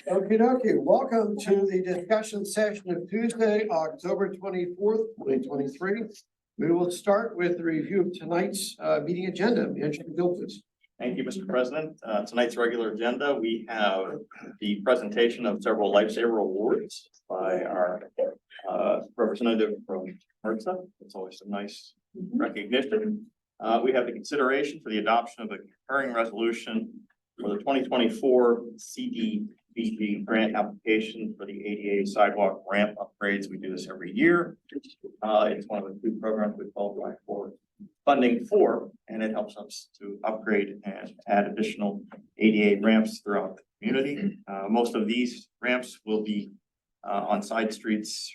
Okie dokie, welcome to the discussion session of Tuesday, October 24th, 2023. We will start with the review of tonight's meeting agenda. Andrew Bill, please. Thank you, Mr. President. Tonight's regular agenda, we have the presentation of several Lifesaver Awards by our representative from HRSA. It's always a nice recognition. We have the consideration for the adoption of a concurring resolution for the 2024 CDBG grant application for the ADA sidewalk ramp upgrades. We do this every year. It's one of the two programs we qualify for funding for, and it helps us to upgrade and add additional ADA ramps throughout the community. Most of these ramps will be on side streets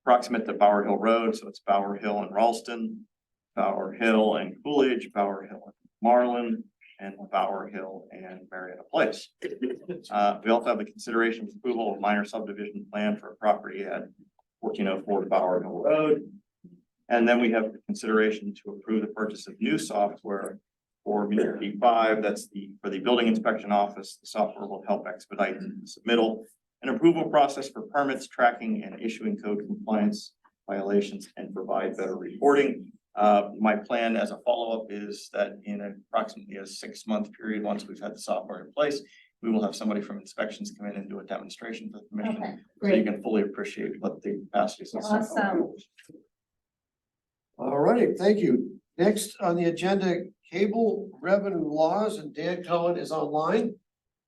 proximate to Bower Hill Road. So it's Bower Hill and Ralston, Bower Hill and Coolidge, Bower Hill and Marlin, and Bower Hill and Marietta Place. We also have the consideration of approval of minor subdivision plan for a property at 1404 Bower Hill Road. And then we have the consideration to approve the purchase of new software for Municipal 5. That's for the building inspection office. The software will help expedite the submittal and approval process for permits, tracking, and issuing code compliance violations, and provide better reporting. My plan as a follow-up is that in approximately a 6-month period, once we've had the software in place, we will have somebody from inspections come in and do a demonstration for the commission. Okay, so you great. can fully appreciate what the capacity is. Awesome. All righty, thank you. Next on the agenda, cable revenue laws, and Dan Cohen is online.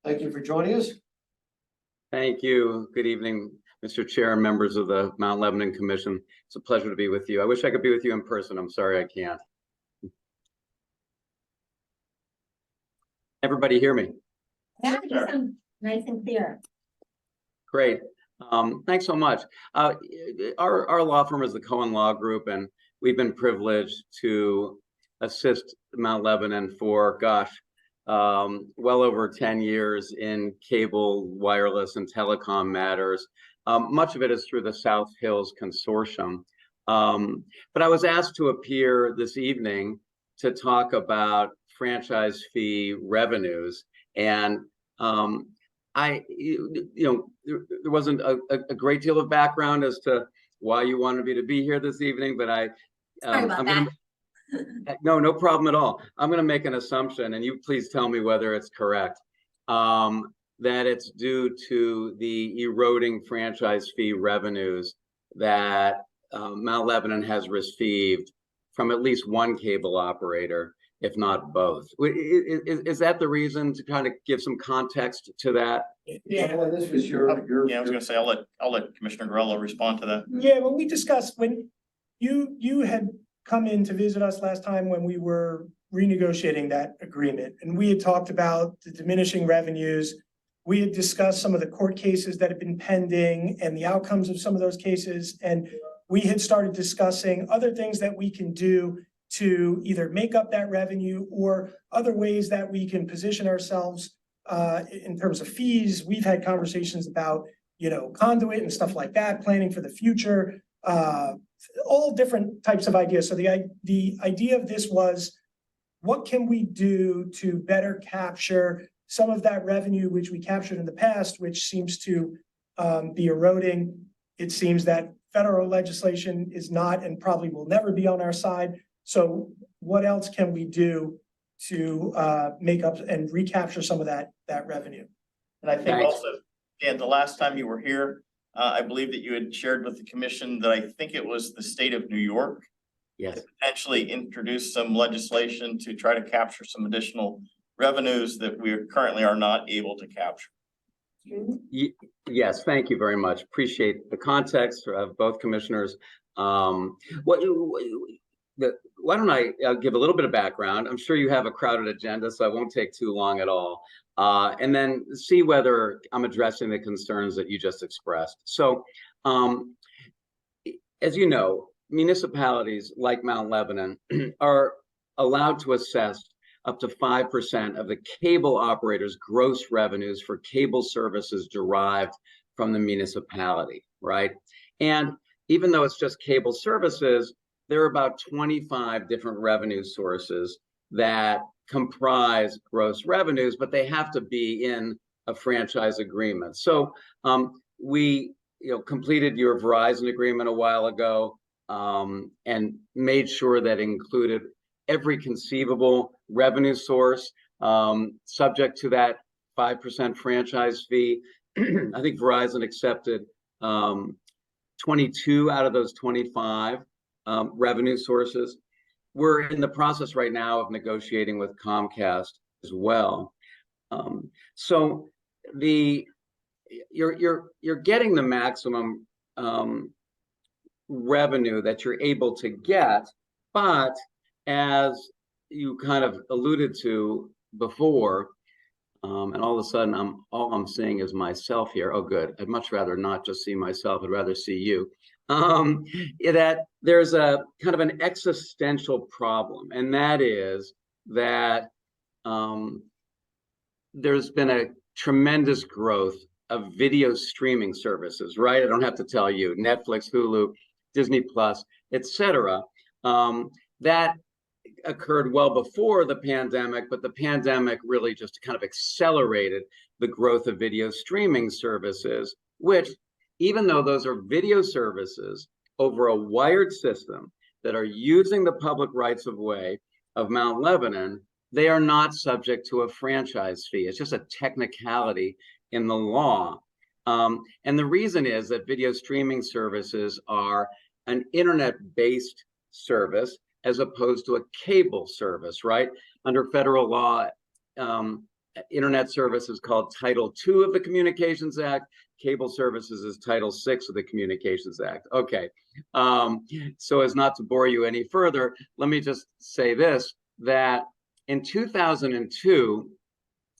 Thank you for joining us. Thank you. Good evening, Mr. Chair and members of the Mount Lebanon Commission. It's a pleasure to be with you. I wish I could be with you in person. I'm sorry I can't. Everybody hear me? Yeah, you sound nice and clear. Great. Thanks so much. Our law firm is the Cohen Law Group, and we've been privileged to assist Mount Lebanon for, well over 10 years in cable, wireless, and telecom matters. Much of it is through the South Hills Consortium. But I was asked to appear this evening to talk about franchise fee revenues. And there wasn't a great deal of background as to why you wanted me to be here this evening, but Sorry about that. No problem at all. I'm going to make an assumption, and you please tell me whether it's correct, that it's due to the eroding franchise fee revenues that Mount Lebanon has received from at least one cable operator, if not both. Is that the reason, to kind of give some context to that? Yeah, well, this was your. Yeah, I was going to say I'll let Commissioner Grella respond to that. Yeah, when we discussed, when you had come in to visit us last time when we were renegotiating that agreement, and we had talked about the diminishing revenues. We had discussed some of the court cases that have been pending and the outcomes of some of those cases, and we had started discussing other things that we can do to either make up that revenue or other ways that we can position ourselves in terms of fees. We've had conversations about, conduit and stuff like that, planning for the future, all different types of ideas. So the idea of this was, what can we do to better capture some of that revenue which we captured in the past, which seems to be eroding? It seems that federal legislation is not and probably will never be on our side. So what else can we do to make up and recapture some of that revenue? And I think Thanks. also, Dan, the last time you were here, I believe that you had shared with the commission that I think it was the state of New York Yes. potentially introduced some legislation to try to capture some additional revenues that we currently are not able to capture. Yes, thank you very much. Appreciate the context of both commissioners. Why don't I give a little bit of background? I'm sure you have a crowded agenda, so I won't take too long at all. And then see whether I'm addressing the concerns that you just expressed. So, as you know, municipalities like Mount Lebanon are allowed to assess up to 5% of the cable operator's gross revenues for cable services derived from the municipality, right? And even though it's just cable services, there are about 25 different revenue sources that comprise gross revenues, but they have to be in a franchise agreement. So we completed your Verizon agreement a while ago and made sure that included every conceivable revenue source subject to that 5% franchise fee. I think Verizon accepted 22 out of those 25 revenue sources. We're in the process right now of negotiating with Comcast as well. So you're getting the maximum revenue that you're able to get, but as you kind of alluded to before, and all of a sudden all I'm seeing is myself here. Oh, good. I'd much rather not just see myself. I'd rather see you. That there's a kind of an existential problem, and that is that there's been a tremendous growth of video streaming services, right? I don't have to tell you, Netflix, Hulu, Disney Plus, etc. That occurred well before the pandemic, but the pandemic really just kind of accelerated the growth of video streaming services, which, even though those are video services over a wired system that are using the public rights of way of Mount Lebanon, they are not subject to a franchise fee. It's just a technicality in the law. And the reason is that video streaming services are an internet-based service as opposed to a cable service, right? Under federal law, internet service is called Title II of the Communications Act. Cable services is Title VI of the Communications Act. Okay, so as not to bore you any further, let me just say this, that in 2002,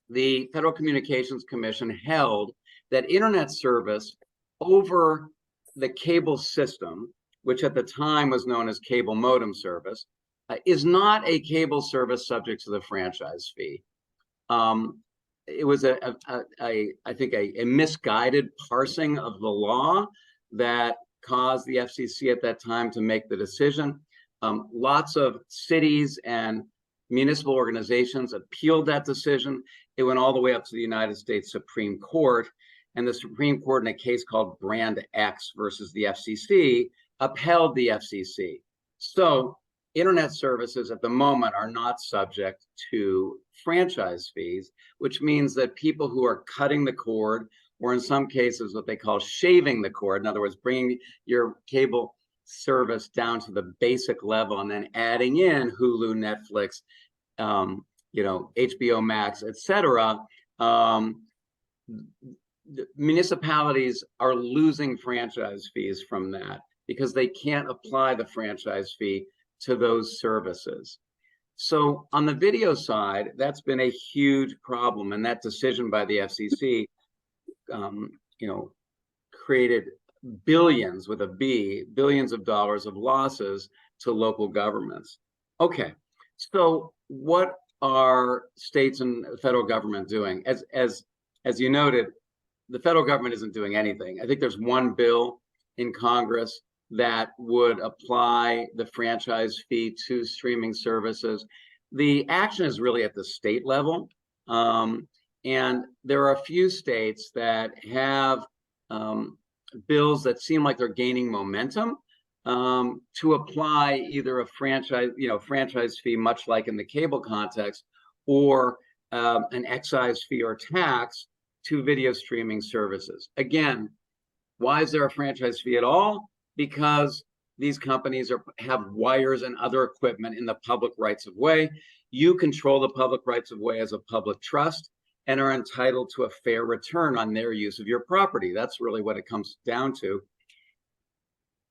the Federal Communications Commission held that internet service over the cable system, which at the time was known as cable modem service, is not a cable service subject to the franchise fee. It was I think a misguided parsing of the law that caused the FCC at that time to make the decision. Lots of cities and municipal organizations appealed that decision. It went all the way up to the United States Supreme Court, and the Supreme Court, in a case called Brand X versus the FCC, upheld the FCC. So internet services at the moment are not subject to franchise fees, which means that people who are cutting the cord, or in some cases what they call shaving the cord, in other words, bringing your cable service down to the basic level and then adding in Hulu, Netflix, HBO Max, etc. Municipalities are losing franchise fees from that because they can't apply the franchise fee to those services. So on the video side, that's been a huge problem, and that decision by the FCC, created billions with a B, billions of dollars of losses to local governments. Okay, so what are states and the federal government doing? As you noted, the federal government isn't doing anything. I think there's one bill in Congress that would apply the franchise fee to streaming services. The action is really at the state level. And there are a few states that have bills that seem like they're gaining momentum to apply either a franchise fee, much like in the cable context, or an excise fee or tax to video streaming services. Again, why is there a franchise fee at all? Because these companies have wires and other equipment in the public rights of way. You control the public rights of way as a public trust and are entitled to a fair return on their use of your property. That's really what it comes down to.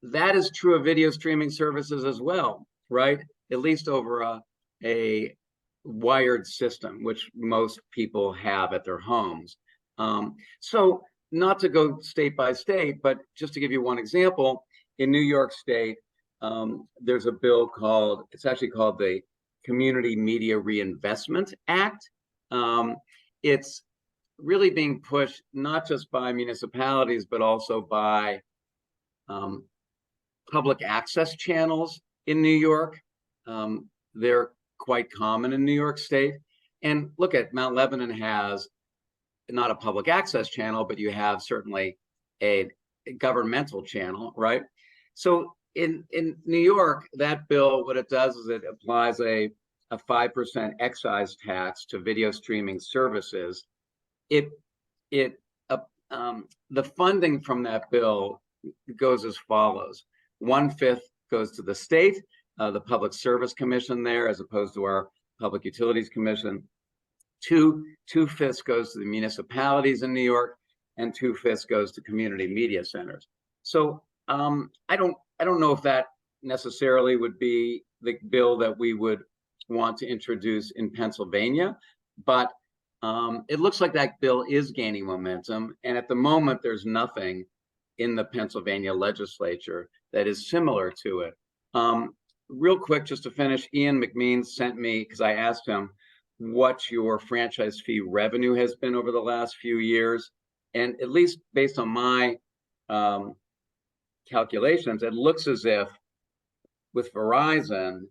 That is true of video streaming services as well, right? At least over a wired system, which most people have at their homes. So not to go state by state, but just to give you one example, in New York State, there's a bill it's actually called the Community Media Reinvestment Act. It's really being pushed not just by municipalities, but also by public access channels in New York. They're quite common in New York State. And look at Mount Lebanon has not a public access channel, but you have certainly a governmental channel, right? So in New York, that bill, what it does is it applies a 5% excise tax to video streaming services. The funding from that bill goes as follows: 1/5 goes to the state, the Public Service Commission there, as opposed to our Public Utilities Commission. 2/5 goes to the municipalities in New York, and 2/5 goes to community media centers. So I don't know if that necessarily would be the bill that we would want to introduce in Pennsylvania, but it looks like that bill is gaining momentum. And at the moment, there's nothing in the Pennsylvania legislature that is similar to it. Real quick, just to finish, Ian McMean sent me, because I asked him what your franchise fee revenue has been over the last few years. And at least based on my calculations, it looks as if with Verizon,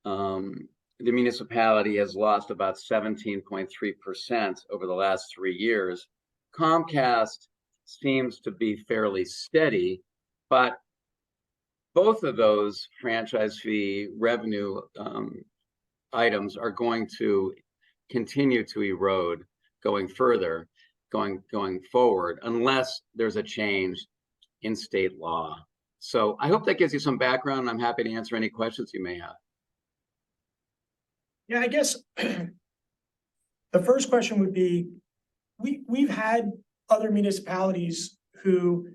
the municipality has lost about 17.3% over the last 3 years. Comcast seems to be fairly steady, but both of those franchise fee revenue items are going to continue to erode going forward, unless there's a change in state law. So I hope that gives you some background. I'm happy to answer any questions you may have. Yeah, I guess the first question would be, we've had other municipalities who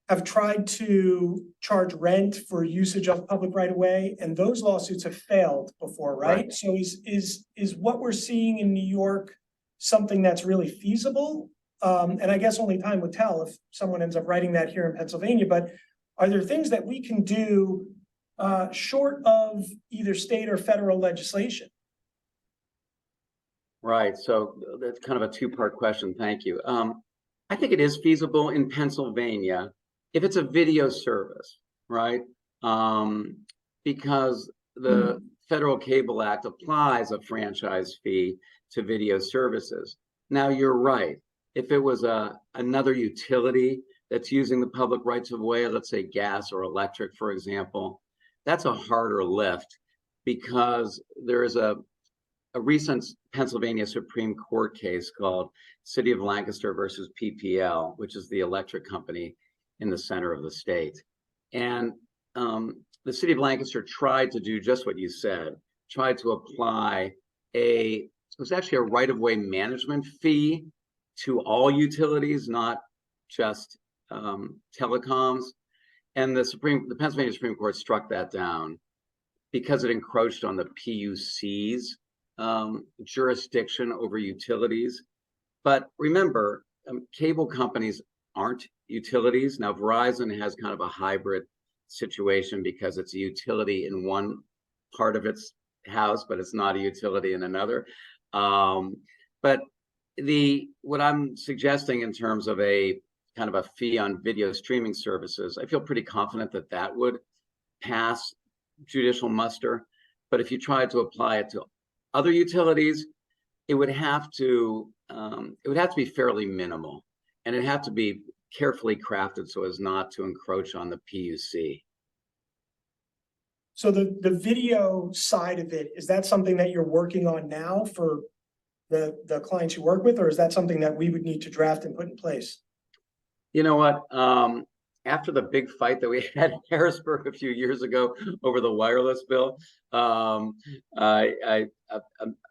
have tried to charge rent for usage of public right of way, and those lawsuits have failed before, right? So is what we're seeing in New York something that's really feasible? And I guess only time would tell if someone ends up writing that here in Pennsylvania, but are there things that we can do short of either state or federal legislation? Right, so that's kind of a two-part question, thank you. I think it is feasible in Pennsylvania if it's a video service, right? Because the Federal Cable Act applies a franchise fee to video services. Now, you're right. If it was another utility that's using the public rights of way, let's say gas or electric, for example, that's a harder lift, because there is a recent Pennsylvania Supreme Court case called City of Lancaster versus PPL, which is the electric company in the center of the state. And the City of Lancaster tried to do just what you said, tried to apply it was actually a right-of-way management fee to all utilities, not just telecoms. And the Pennsylvania Supreme Court struck that down because it encroached on the PUC's jurisdiction over utilities. But remember, cable companies aren't utilities. Now, Verizon has kind of a hybrid situation because it's a utility in one part of its house, but it's not a utility in another. But what I'm suggesting in terms of a kind of a fee on video streaming services, I feel pretty confident that that would pass judicial muster. But if you tried to apply it to other utilities, it would have to be fairly minimal, and it'd have to be carefully crafted so as not to encroach on the PUC. So the video side of it, is that something that you're working on now for the clients you work with, or is that something that we would need to draft and put in place? You know what? After the big fight that we had in Harrisburg a few years ago over the wireless bill, I'm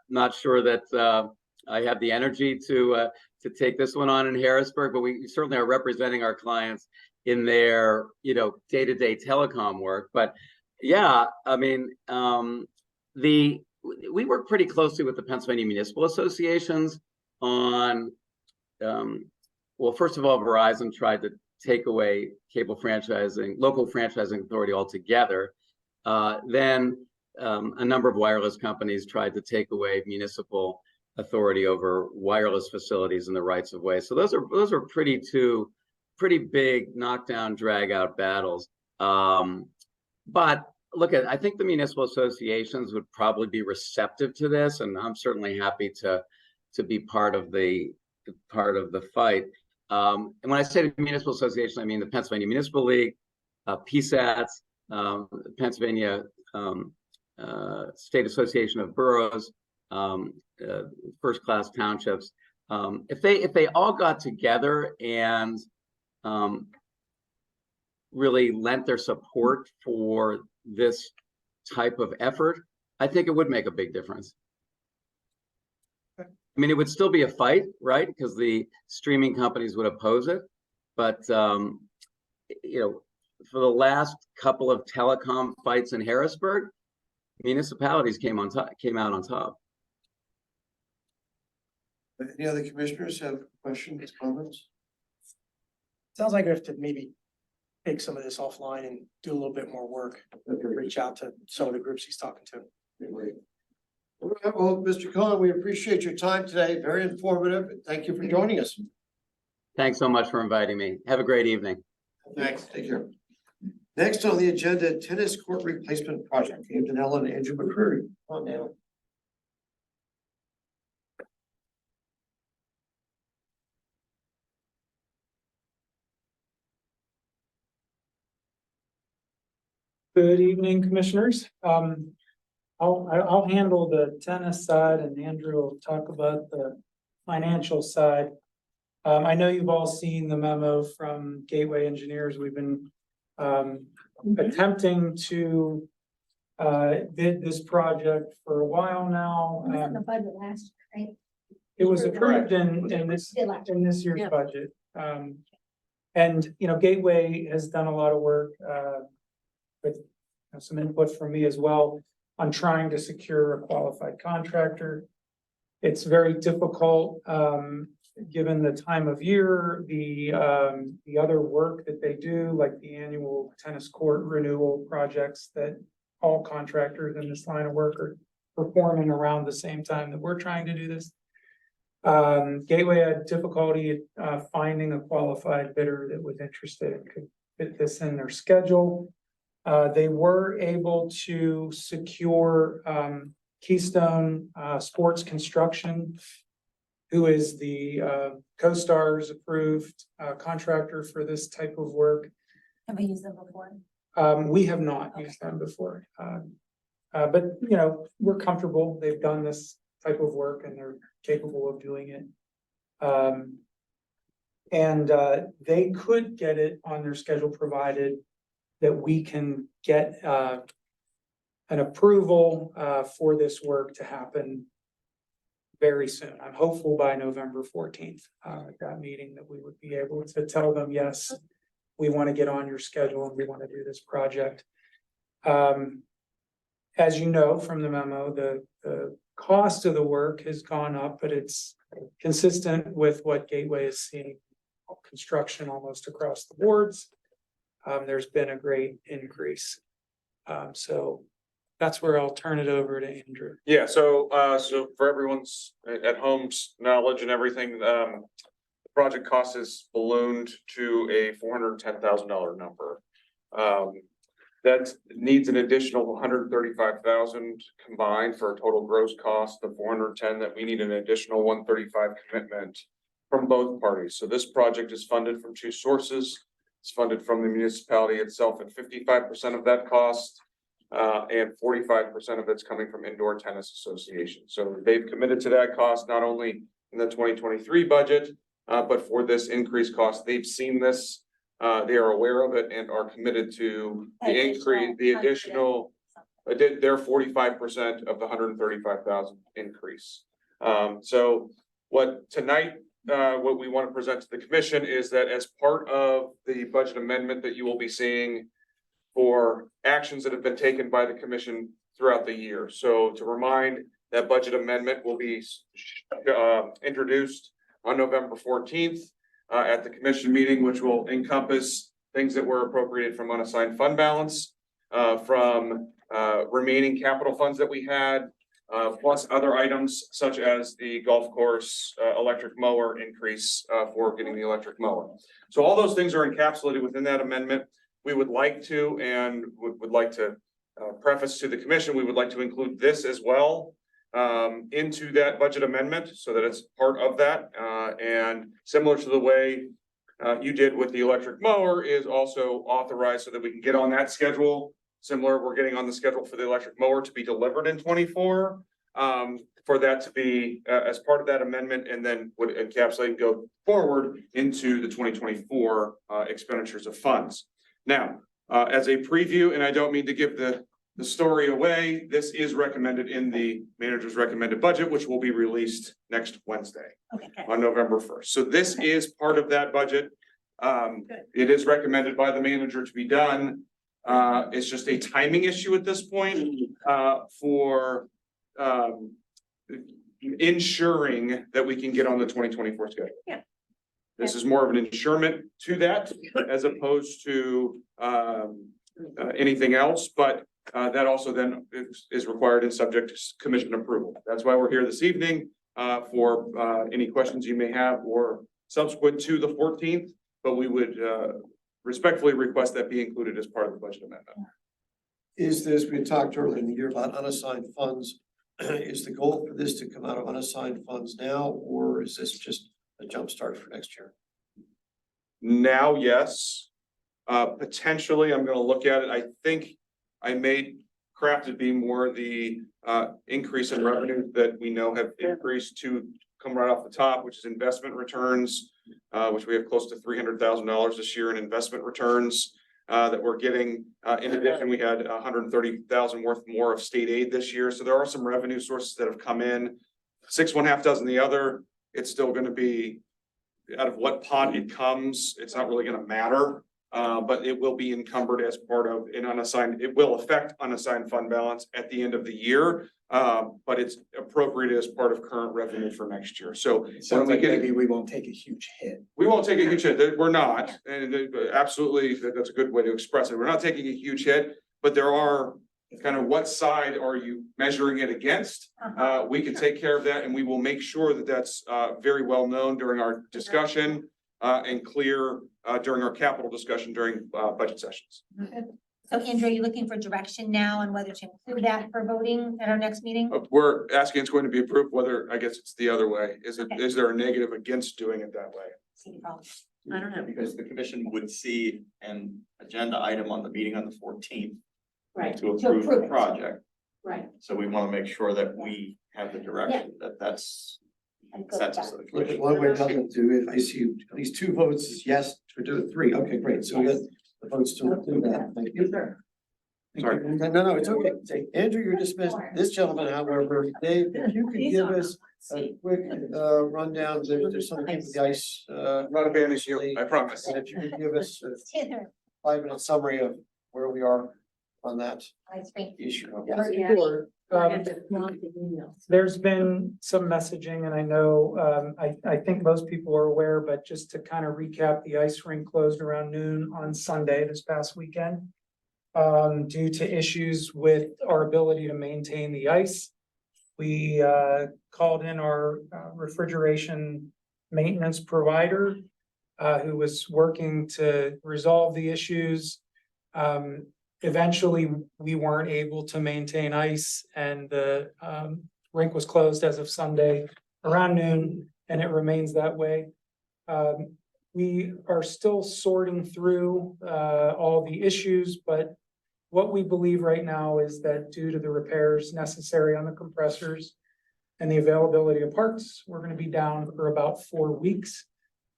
not sure that I have the energy to take this one on in Harrisburg, but we certainly are representing our clients in their day-to-day telecom work. But yeah, I mean, we work pretty closely with the Pennsylvania Municipal Associations on, well, first of all, Verizon tried to take away local franchising authority altogether. Then a number of wireless companies tried to take away municipal authority over wireless facilities and the rights of way. So those are two pretty big knockdown, drag out battles. But I think the municipal associations would probably be receptive to this, and I'm certainly happy to be part of the part of the fight. And when I say the municipal association, I mean the Pennsylvania Municipal League, PSATs, Pennsylvania State Association of Boroughs, First Class Townships. If they all got together and really lent their support for this type of effort, I think it would make a big difference. I mean, it would still be a fight, right? Because the streaming companies would oppose it. But, you know, for the last couple of telecom fights in Harrisburg, municipalities came out on top. Any other commissioners have questions, comments? Sounds like we have to maybe take some of this offline and do a little bit more work. Reach out to some of the groups he's talking to. Great. All right, well, Mr. Cohen, we appreciate your time today. Very informative. Thank you for joining us. Thanks so much for inviting me. Have a great evening. Thanks. Take care. Next on the agenda, tennis court replacement project. Hampton Ellen and Andrew McCreary. Come on now. Good evening, commissioners. I'll handle the tennis side and Andrew will talk about the financial side. I know you've all seen the memo from Gateway Engineers. We've been attempting to bid this project for a while now. It was in the budget last year, right? It was approved in this year's Yeah. budget. And, you know, Gateway has done a lot of work with some input from me as well on trying to secure a qualified contractor. It's very difficult, given the time of year, the other work that they do, like the annual tennis court renewal projects that all contractors in this line of work are performing around the same time that we're trying to do this. Gateway had difficulty finding a qualified bidder that was interested and could fit this in their schedule. They were able to secure Keystone Sports Construction, who is the CoStar's approved contractor for this type of work. Have we used them before? We have not used them before. But, you know, we're comfortable. They've done this type of work and they're capable of doing it. And they could get it on their schedule provided that we can get an approval for this work to happen very soon. I'm hopeful by November 14th, at that meeting, that we would be able to tell them, yes, we want to get on your schedule and we want to do this project. As you know from the memo, the cost of the work has gone up, but it's consistent with what Gateway is seeing, construction almost across the boards. There's been a great increase. So that's where I'll turn it over to Andrew. Yeah, so for everyone's at home's knowledge and everything, the project cost is ballooned to a $410,000 number. That needs an additional $135,000 combined for a total gross cost of $410,000, that we need an additional $135,000 commitment from both parties. So this project is funded from two sources. It's funded from the municipality itself at 55% of that cost, and 45% of it's coming from Indoor Tennis Association. So they've committed to that cost, not only in the 2023 budget, but for this increased cost. They've seen this, they are aware of it and are committed to the increase, the additional, their 45% of the $135,000 increase. So what tonight, what we want to present to the commission is that as part of the budget amendment that you will be seeing for actions that have been taken by the commission throughout the year. So to remind, that budget amendment will be introduced on November 14th at the commission meeting, which will encompass things that were appropriated from unassigned fund balance, from remaining capital funds that we had, plus other items such as the golf course electric mower increase for getting the electric mower. So all those things are encapsulated within that amendment. We would like to, and would like to preface to the commission, we would like to include this as well into that budget amendment so that it's part of that. And similar to the way you did with the electric mower is also authorized so that we can get on that schedule. Similar, we're getting on the schedule for the electric mower to be delivered in 24. For that to be as part of that amendment and then would encapsulate and go forward into the 2024 expenditures of funds. Now, as a preview, and I don't mean to give the story away, this is recommended in the manager's recommended budget, which will be released next Wednesday Okay, good. on November 1st. So this is part of that budget. It is recommended by the manager to be done. It's just a timing issue at this point for ensuring that we can get on the 2024 schedule. Yeah. This is more of an insurement to that as opposed to anything else, but that also then is required and subject to commission approval. That's why we're here this evening for any questions you may have or subsequent to the 14th, but we would respectfully request that be included as part of the budget amendment. Is this, we talked earlier in the year about unassigned funds. Is the goal for this to come out of unassigned funds now, or is this just a jump start for next year? Now, yes. Potentially, I'm gonna look at it. I think I made crafted be more the increase in revenue that we know have increased to come right off the top, which is investment returns, which we have close to $300,000 this year in investment returns that we're getting. In addition, we had 130,000 worth more of state aid this year. So there are some revenue sources that have come in. 6 1/2 dozen the other. It's still going to be out of what pot it comes. It's not really going to matter. But it will be encumbered as part of an unassigned, it will affect unassigned fund balance at the end of the year. But it's appropriate as part of current revenue for next year. So when we get, we won't take a huge hit. we won't take a huge hit. We're not, and absolutely, that's a good way to express it. We're not taking a huge hit, but there are kind of what side are you measuring it against? We can take care of that, and we will make sure that that's very well known during our discussion and clear during our capital discussion during budget sessions. So Andrew, are you looking for direction now on whether to include that for voting at our next meeting? We're asking it's going to be approved, whether, I guess it's the other way. Is it, Okay. is there a negative against doing it that way? See the problem. I don't know. Because the commission would see an agenda item on the meeting on the 14th. Right, To approve the it. project. Right. So we want to make sure that we have the direction that that's And go with consensus that. of the Look at commission. one way or another to it. I see at least 2 votes is yes, to do it 3. Okay, great. So we got the votes to do that. Thank you. Sorry. No, it's okay. Say, Andrew, you're dismissed. This gentleman, however, Dave, if you could give us a quick rundown, there's something with the ice. Not abandon you, I promise. And if you could give us a Tanner, 5-minute summary of where we are on that ice cream. issue. Sure. There's been some messaging, and I know, I think most people are aware, but just to kind of recap, the ice rink closed around noon on Sunday this past weekend. Due to issues with our ability to maintain the ice. We called in our refrigeration maintenance provider, who was working to resolve the issues. Eventually, we weren't able to maintain ice, and the rink was closed as of Sunday around noon, and it remains that way. We are still sorting through all the issues, but what we believe right now is that due to the repairs necessary on the compressors and the availability of parts, we're going to be down for about 4 weeks.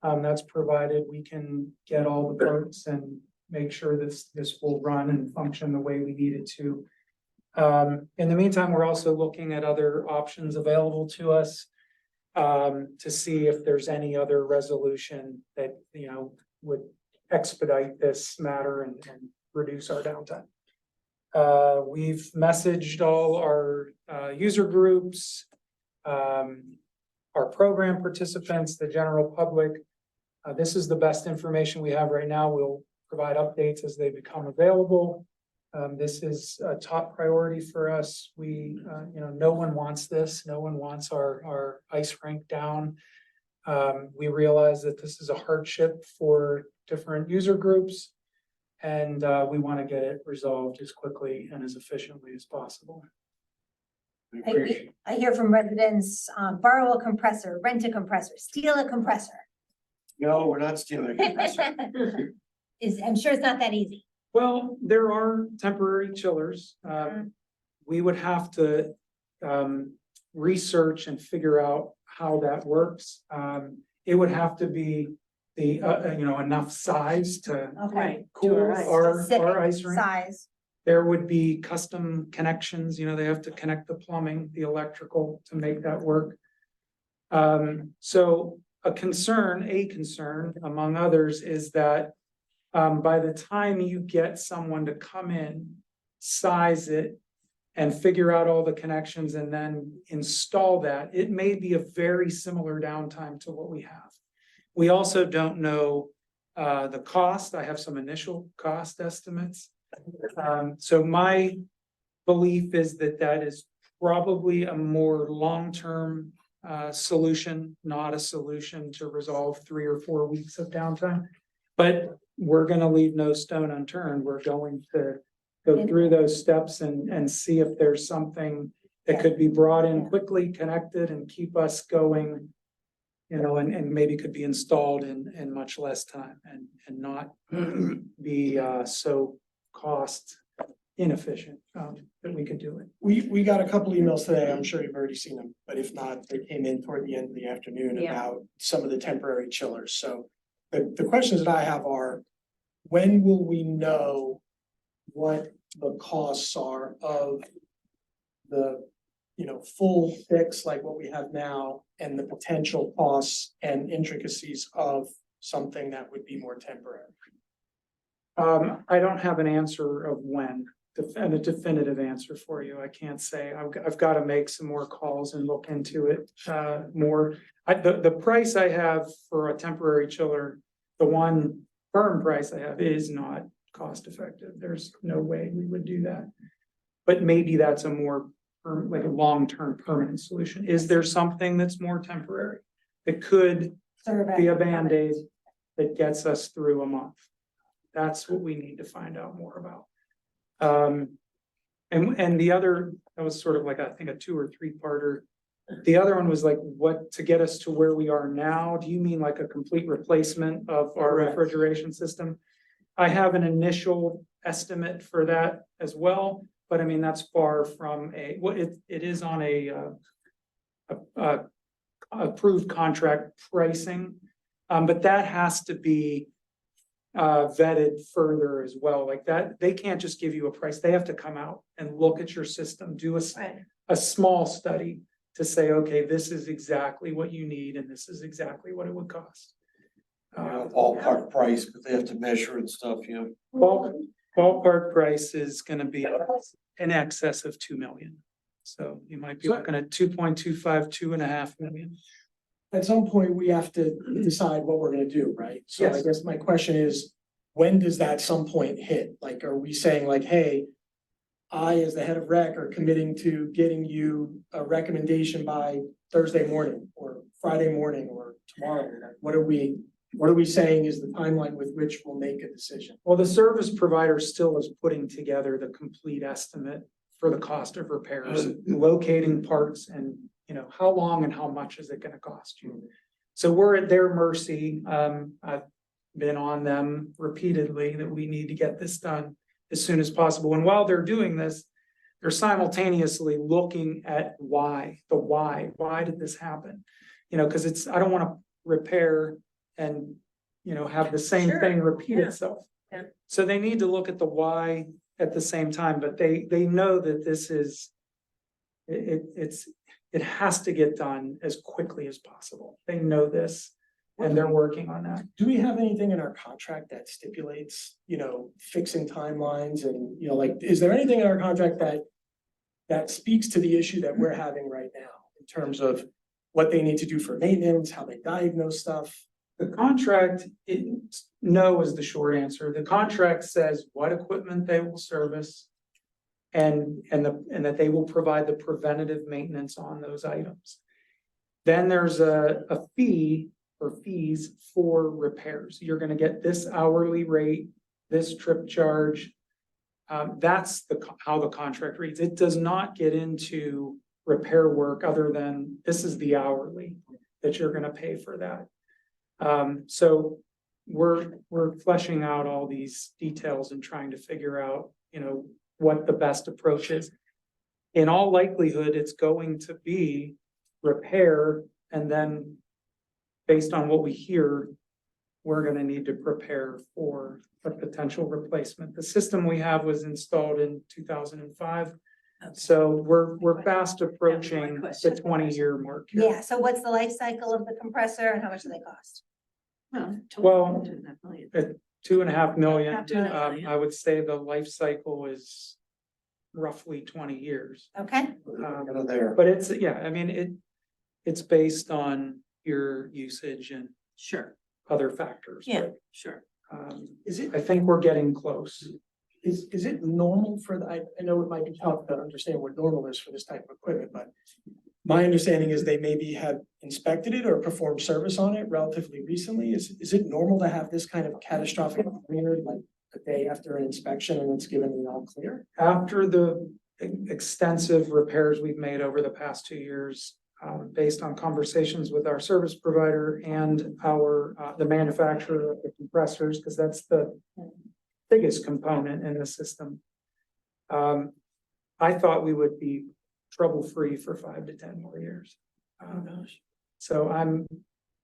That's provided we can get all the parts and make sure this will run and function the way we need it to. In the meantime, we're also looking at other options available to us to see if there's any other resolution that, you know, would expedite this matter and reduce our downtime. We've messaged all our user groups, our program participants, the general public. This is the best information we have right now. We'll provide updates as they become available. This is a top priority for us. We, you know, no one wants this. No one wants our ice rink down. We realize that this is a hardship for different user groups. And we want to get it resolved as quickly and as efficiently as possible. I hear from residents, borrow a compressor, rent a compressor, steal a compressor. No, we're not stealing. a compressor. I'm sure it's not that easy. Well, there are temporary chillers. We would have to research and figure out how that works. It would have to be the, enough size to Okay. cool our Specific ice rink. size. There would be custom connections, they have to connect the plumbing, the electrical to make that work. So a concern among others is that by the time you get someone to come in, size it, and figure out all the connections and then install that, it may be a very similar downtime to what we have. We also don't know the cost. I have some initial cost estimates. So my belief is that that is probably a more long-term solution, not a solution to resolve 3 or 4 weeks of downtime. But we're gonna leave no stone unturned. We're going to go through those steps and see if there's something that could be brought in quickly, connected, and keep us going. And maybe could be installed in much less time and not be so cost inefficient that we could do it. We got a couple emails today, I'm sure you've already seen them, but if not, they came in toward the end of the afternoon Yeah. about some of the temporary chillers, so. The questions that I have are, when will we know what the costs are of the, full fix like what we have now, and the potential costs and intricacies of something that would be more temporary? I don't have an answer of when, and a definitive answer for you. I can't say. I've got to make some more calls and look into it more. The price I have for a temporary chiller, the one firm price I have, is not cost effective. There's no way we would do that. But maybe that's a more like a long-term permanent solution. Is there something that's more temporary that could be a Band-Aid that gets us through a month? That's what we need to find out more about. And the other, that was sort of like, I think, a 2 or 3-parter. The other one was like, what to get us to where we are now? Do you mean like a complete replacement of our Correct. refrigeration system? I have an initial estimate for that as well, but I mean, that's far from it is on a approved contract pricing. But that has to be vetted further as well. Like that, they can't just give you a price. They have to come out and look at your system, do a small study to say, okay, this is exactly what you need and this is exactly what it would cost. Ballpark price, but they have to measure and stuff, Ballpark price is gonna be in excess of 2 million. So you might be looking at 2.25, 2.5 million. At some point, we have to decide what we're gonna do, right? So I Yes. guess my question is, when does that some point hit? Like, are we saying like, hey, I, as the head of rec, are committing to getting you a recommendation by Thursday morning or Friday morning or tomorrow? What are we saying is the timeline with which we'll make a decision? Well, the service provider still is putting together the complete estimate for the cost of repairs, locating parts and, how long and how much is it gonna cost you? So we're at their mercy. I've been on them repeatedly that we need to get this done as soon as possible. And while they're doing this, they're simultaneously looking at why did this happen? Because I don't want to repair and, have the same thing repeat itself. Yeah. So they need to look at the why at the same time, but they know that this is, it has to get done as quickly as possible. They know this and they're working on that. Do we have anything in our contract that stipulates, fixing timelines and, is there anything in our contract that speaks to the issue that we're having right now in terms of what they need to do for maintenance, how they diagnose stuff? The contract, no is the short answer. The contract says what equipment they will service and that they will provide the preventative maintenance on those items. Then there's a fee or fees for repairs. You're gonna get this hourly rate, this trip charge. That's how the contract reads. It does not get into repair work other than this is the hourly that you're gonna pay for that. So we're fleshing out all these details and trying to figure out, you know, what the best approach is. In all likelihood, it's going to be repair, and then based on what we hear, we're gonna need to prepare for a potential replacement. The system we have was installed in 2005. So we're fast approaching the 20-year mark here. Yeah, so what's the life cycle of the compressor and how much do they cost? Well, at 2.5 million, 2.5 million. I would say the life cycle is roughly 20 years. Okay, Kind of there. But it's, yeah, I mean, it's based on your usage and Sure, other factors. yeah, but, sure. Is it, I think we're getting close. is it normal for the, I know it might be tough to understand what normal is for this type of equipment, but my understanding is they maybe have inspected it or performed service on it relatively recently. Is it normal to have this kind of catastrophic failure like a day after an inspection and it's given an all clear? After the extensive repairs we've made over the past 2 years, based on conversations with our service provider and the manufacturer of the compressors, because that's the biggest component in the system. I thought we would be trouble-free for 5 to 10 more years. So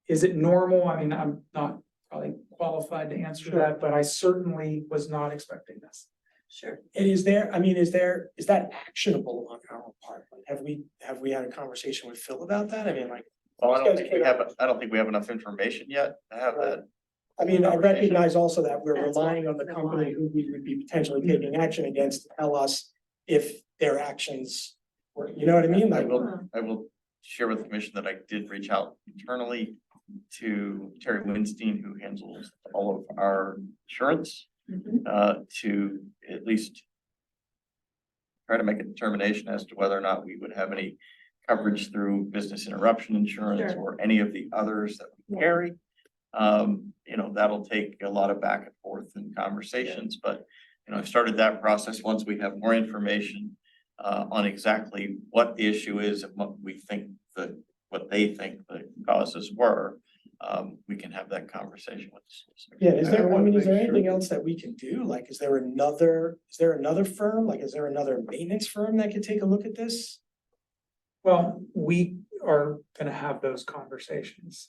is it normal? I mean, I'm not probably qualified to answer that, but I certainly was not expecting this. Sure. And is that actionable on our part? Like, have we had a conversation with Phil about that? I mean, like, Well, I don't think we have enough information yet to have that. I mean, I recognize also that we're relying on the company who we would be potentially taking action against to tell us if their actions were, you know what I mean? I Like, will share with the commission that I did reach out internally to Terry Winstein, who handles all of our insurance, to at least try to make a determination as to whether or not we would have any coverage through business interruption insurance Sure. or any of the others that we carry. You know, that'll take a lot of back and forth and conversations, but you know, I've started that process. Once we have more information on exactly what the issue is and what they think the causes were, we can have that conversation with. yeah, is there wanna make anything sure- else that we can do? Like, is there another firm? Like, is there another maintenance firm that could take a look at this? Well, we are gonna have those conversations,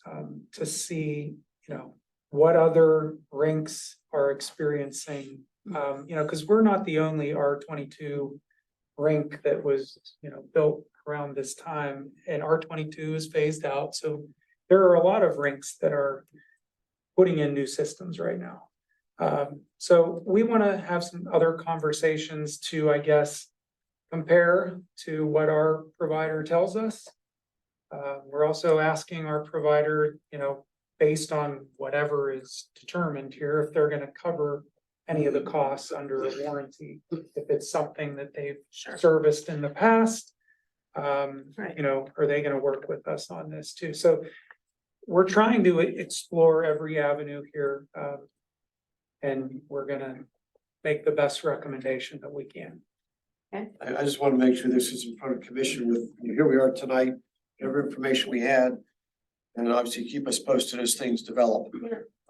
to see, you know, what other rinks are experiencing. You know, cause we're not the only R22 rink that was, you know, built around this time, and R22 is phased out, so there are a lot of rinks that are putting in new systems right now. So we wanna have some other conversations to, I guess, compare to what our provider tells us. We're also asking our provider, you know, based on whatever is determined here, if they're gonna cover any of the costs under a warranty, if it's something that they've serviced in the past. Right. You know, are they gonna work with us on this too? So we're trying to explore every avenue here, and we're gonna make the best recommendation that we can. I just want to make sure this is in front of commission with, here we are tonight, every information we had. And obviously keep us posted as things develop.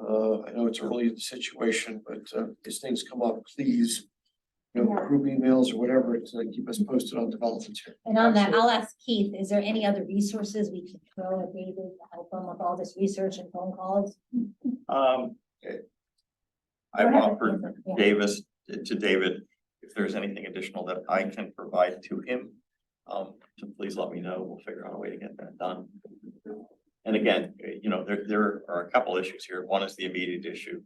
I know it's early in the situation, but as things come up, please. You know, group emails or whatever, to keep us posted on developments here. and on that, I'll ask Keith, is there any other resources we can throw at David to help him with all this research and phone calls? I've Go ahead. offered Yeah. David, if there's anything additional that I can provide to him. So please let me know. We'll figure out a way to get that done. And again, you know, there are a couple issues here. One is the immediate issue.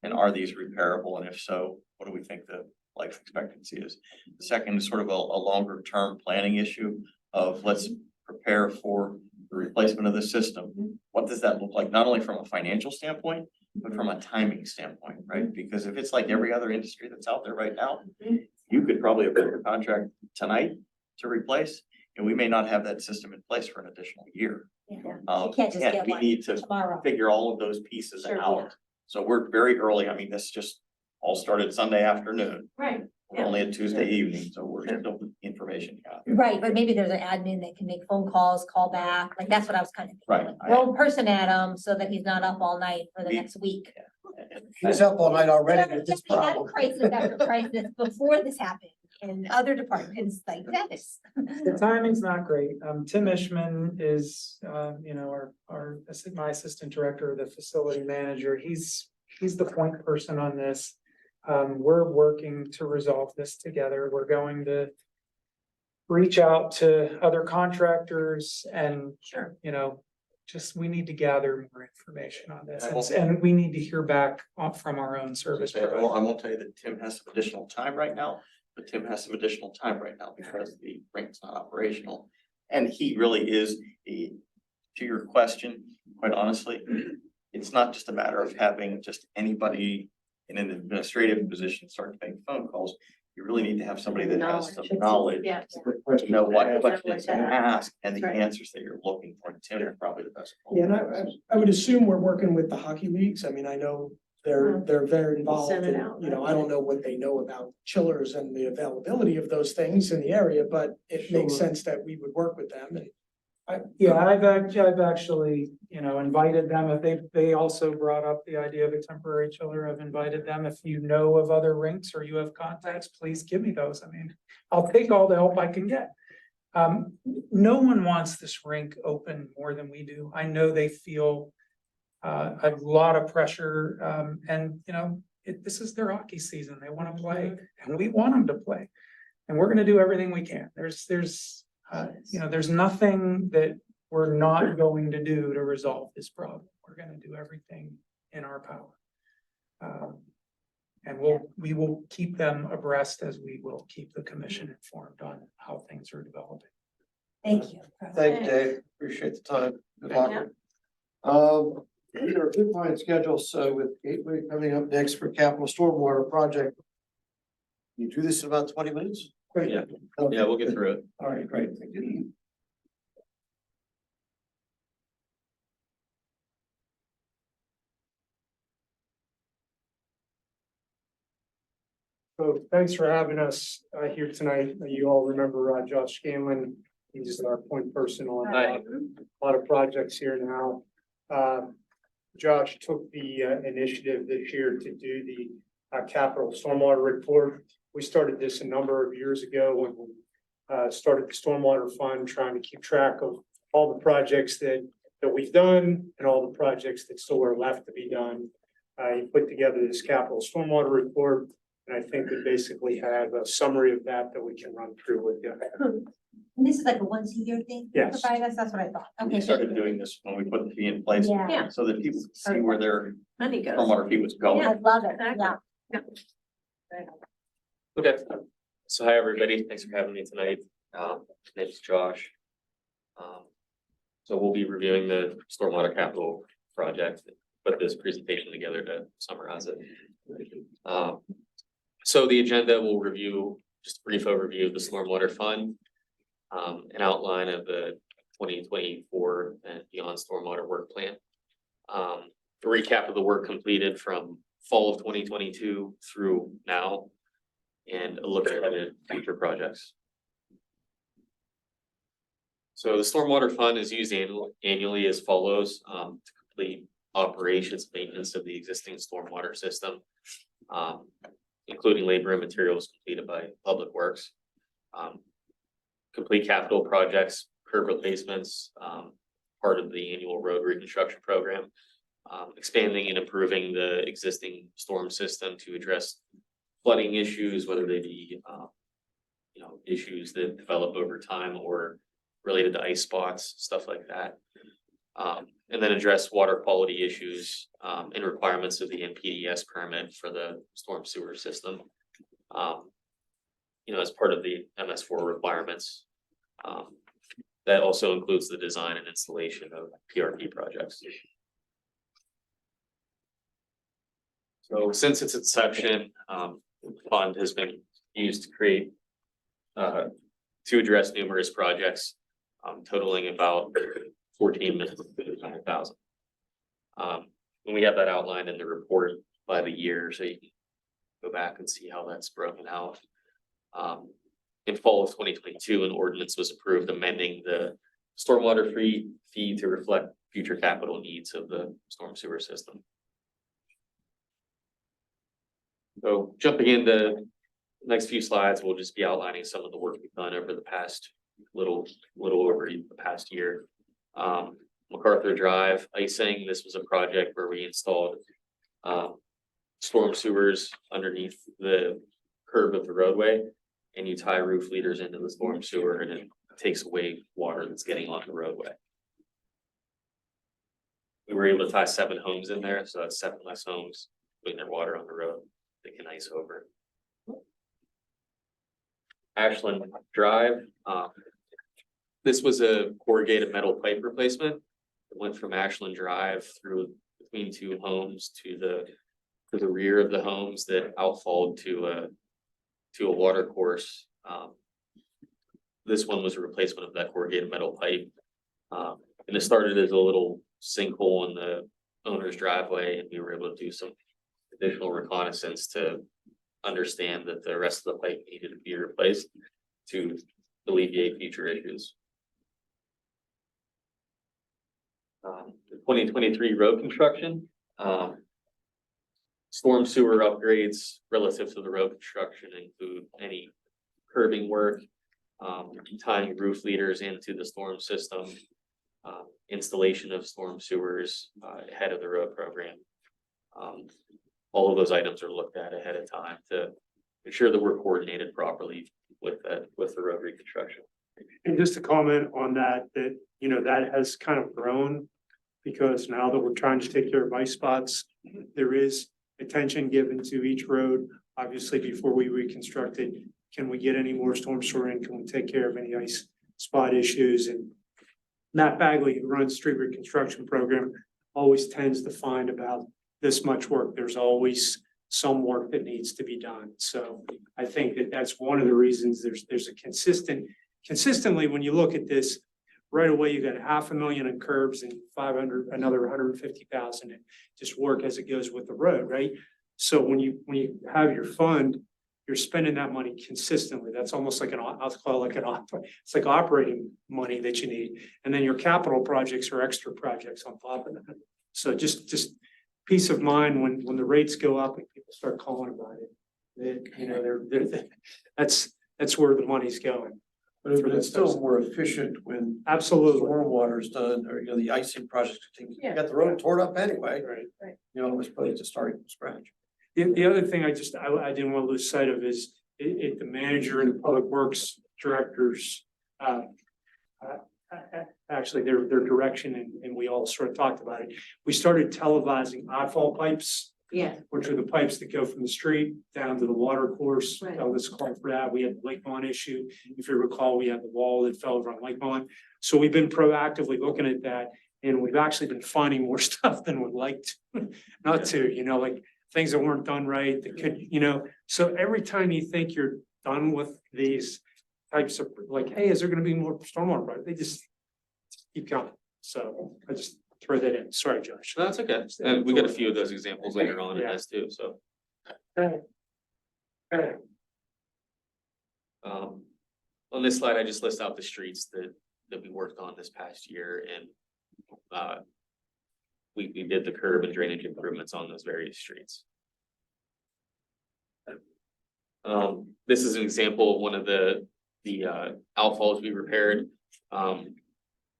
And are these repairable? And if so, what do we think the life expectancy is? The second is sort of a longer term planning issue of let's prepare for the replacement of the system. What does that look like? Not only from a financial standpoint, but from a timing standpoint, right? Because if it's like every other industry that's out there right now, you could probably have a contract tonight to replace, and we may not have that system in place for an additional year. Yeah. You can't just Again, get we one need to tomorrow. figure all of those pieces Sure, out. So we're very early. I mean, this just all started Sunday afternoon. Right. only a Tuesday evening, so we're still information gathering. Right, but maybe there's an admin that can make phone calls, call back, like that's what I was kind of Right, thinking. Like, throw a person at him so that he's not up all night for the We- next week. He's up all night already Yeah, with this we had problem. crisis after crisis before this happened in other departments like this. The timing's not great. Tim Ishman is, my assistant director, the facility manager. He's the point person on this. We're working to resolve this together. We're going to reach out to other contractors and, Sure. we need to gather more information on this. And we need to hear back from our own service I provider. won't tell you that Tim has some additional time right now, but Tim has some additional time right now because the rink's not operational. And he really is, to your question, quite honestly, it's not just a matter of having just anybody in an administrative position start to make phone calls. You really need to have somebody that has some knowledge Yeah. to know what questions to Like that. ask and the That's right. answers that you're looking for. Tim is probably the best. Yeah, and I would assume we're working with the hockey leagues. I mean, I know they're very involved Send it in, out, I don't know what they know about chillers and the availability of those things in the area, but it makes Sure. sense that we would work with them and Yeah, I've actually, invited them. If they also brought up the idea of a temporary chiller. I've invited them. If you know of other rinks or you have contacts, please give me those. I mean, I'll take all the help I can get. No one wants this rink open more than we do. I know they feel a lot of pressure, and this is their hockey season. They want to play and we want them to play. And we're gonna do everything we can. There's nothing that we're not going to do to resolve this problem. We're gonna do everything in our power. And we will keep them abreast as we will keep the commission informed on how things are developing. Thank you. Thank you, Dave. Appreciate the time. Good luck. Our good fine schedule, so with Gateway coming up next for capital stormwater project. You do this in about 20 minutes? Great. Yeah. Okay. Yeah, we'll get through it. All right, great. Thank you. So thanks for having us here tonight. You all remember Josh Scanlon. He's our point person on a lot of projects here now. Josh took the initiative this year to do the capital stormwater report. We started this a number of years ago when we started the stormwater fund, trying to keep track of all the projects that we've done and all the projects that still are left to be done. He put together this capital stormwater report. And I think we basically have a summary of that we can run through with you. And this is like a once a year thing? you Yes. Provide us, that's what I thought. Okay. We started doing this when we put the fee in place, Yeah. Yeah. so that people could see where their Money goes. stormwater fee was going. I love it, Exactly. yeah. Okay, so hi, everybody. Thanks for having me tonight. My name is Josh. So we'll be reviewing the stormwater capital project, put this presentation together to summarize it. So the agenda will review, just a brief overview of the stormwater fund, an outline of the 2024 and beyond stormwater work plan. A recap of the work completed from fall of 2022 through now, and a look ahead at future projects. So the stormwater fund is used annually as follows, to complete operations, maintenance of the existing stormwater system, including labor and materials completed by Public Works. Complete capital projects, curb replacements, part of the annual road reconstruction program. Expanding and improving the existing storm system to address flooding issues, whether they be, issues that develop over time or related to ice spots, stuff like that. And then address water quality issues, and requirements of the NPDES permit for the storm sewer system. As part of the MS4 requirements. That also includes the design and installation of PRP projects. So since its inception, the fund has been used to create, to address numerous projects, totaling about 14,500,000. And we have that outlined in the report by the year, so you can go back and see how that's broken out. In fall of 2022, an ordinance was approved amending the stormwater fee to reflect future capital needs of the storm sewer system. So jumping into the next few slides, we'll just be outlining some of the work we've done over the past little over the past year. MacArthur Drive icing, this was a project where we installed storm sewers underneath the curb of the roadway, and you tie roof leaders into the storm sewer, and it takes away water that's getting on the roadway. We were able to tie 7 homes in there, so that's 7 less homes putting their water on the road they can ice over. Ashland Drive, this was a corrugated metal pipe replacement. It went from Ashland Drive through between 2 homes to the rear of the homes that outfalled to a water course. This one was a replacement of that corrugated metal pipe. And it started as a little sinkhole in the owner's driveway, and we were able to do some additional reconnaissance to understand that the rest of the pipe needed to be replaced to alleviate future issues. The 2023 road construction, storm sewer upgrades relative to the road construction include any curbing work, tying roof leaders into the storm system, installation of storm sewers ahead of the road program. All of those items are looked at ahead of time to ensure that we're coordinated properly with the road reconstruction. And just to comment on that, you know, that has kind of grown because now that we're trying to take care of ice spots, there is attention given to each road. Obviously, before we reconstruct it, can we get any more storm sewer in? Can we take care of any ice spot issues? And Matt Bagley, who runs street reconstruction program, always tends to find about this much work. There's always some work that needs to be done. So I think that that's one of the reasons there's a consistently, when you look at this, right away, you got $500,000 in curbs and another 150,000 in just work as it goes with the road, right? So when you have your fund, you're spending that money consistently. That's almost like I'll call it it's like operating money that you need. And then your capital projects are extra projects on top of that. So just peace of mind when the rates go up and people start calling about it. That, you know, that's where the money's going. But it's still more efficient when Absolutely. stormwater is done, or, you know, the icing project, you got the road torn up anyway, Right. you know, as opposed to starting from scratch. The other thing I didn't want to lose sight of is the manager and the public works directors. Actually, their direction, and we all sort of talked about it. We started televising oddfall pipes. Yeah. Which are the pipes that go from the street down to the water course. Right. Let's call for that. We had the Lakemont issue. If you recall, we had the wall that fell over on Lakemont. So we've been proactively looking at that, and we've actually been finding more stuff than we'd like to, not to, you know, like things that weren't done right, that could, you know. So every time you think you're done with these types of, like, hey, is there gonna be more stormwater projects? They just keep coming. So I just throw that in. Sorry, Josh. No, that's okay. And we got a few of those examples later on in Yeah. this too, so. Okay. On this slide, I just list out the streets that we worked on this past year, and we did the curb and drainage improvements on those various streets. This is an example of one of the outfalls we repaired.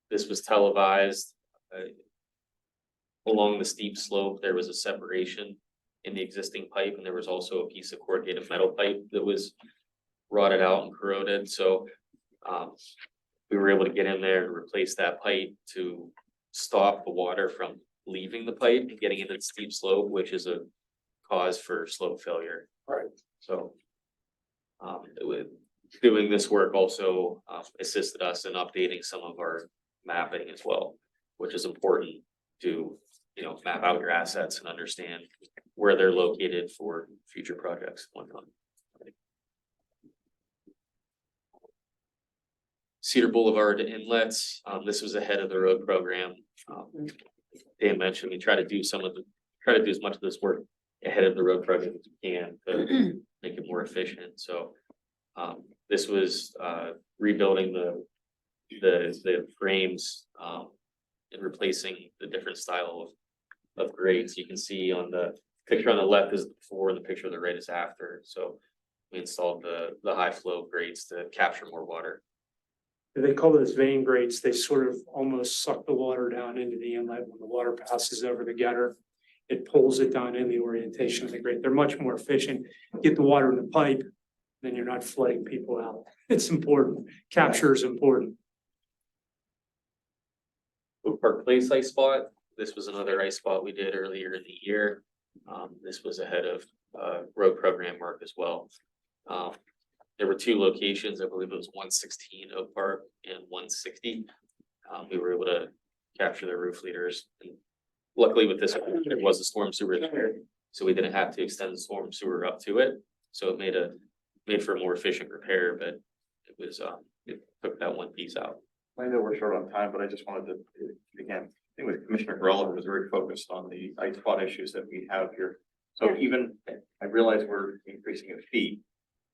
This was televised. Along the steep slope, there was a separation in the existing pipe, and there was also a piece of corrugated metal pipe that was rotted out and corroded. So we were able to get in there and replace that pipe to stop the water from leaving the pipe and getting into the steep slope, which is a cause for slope failure. Right. So doing this work also assisted us in updating some of our mapping as well, which is important to, you know, map out your assets and understand where they're located for future projects. Cedar Boulevard inlets, this was ahead of the road program. Dan mentioned we try to do as much of this work ahead of the road program as we can to make it more efficient. So This was, rebuilding the frames, and replacing the different style of grades. You can see on the picture on the left is the before and the picture on the right is after. So we installed the high flow grades to capture more water. They call those vein grates. They sort of almost suck the water down into the inlet when the water passes over the gutter. It pulls it down in the orientation of the grate. They're much more efficient. Get the water in the pipe, then you're not flooding people out. It's important. Capture is important. Oak Park Place ice spot, this was another ice spot we did earlier in the year. This was ahead of, road program work as well. There were two locations, I believe it was 116 Oak Park and 160. We were able to capture the roof leaders. And luckily with this, there was a storm sewer there, so we didn't have to extend the storm sewer up to it. So it made for a more efficient repair, but it was, it took that one piece out. I know we're short on time, but I just wanted to, again, I think with Commissioner Gorella was very focused on the ice spot issues that we have here. So even, I realize we're increasing a fee,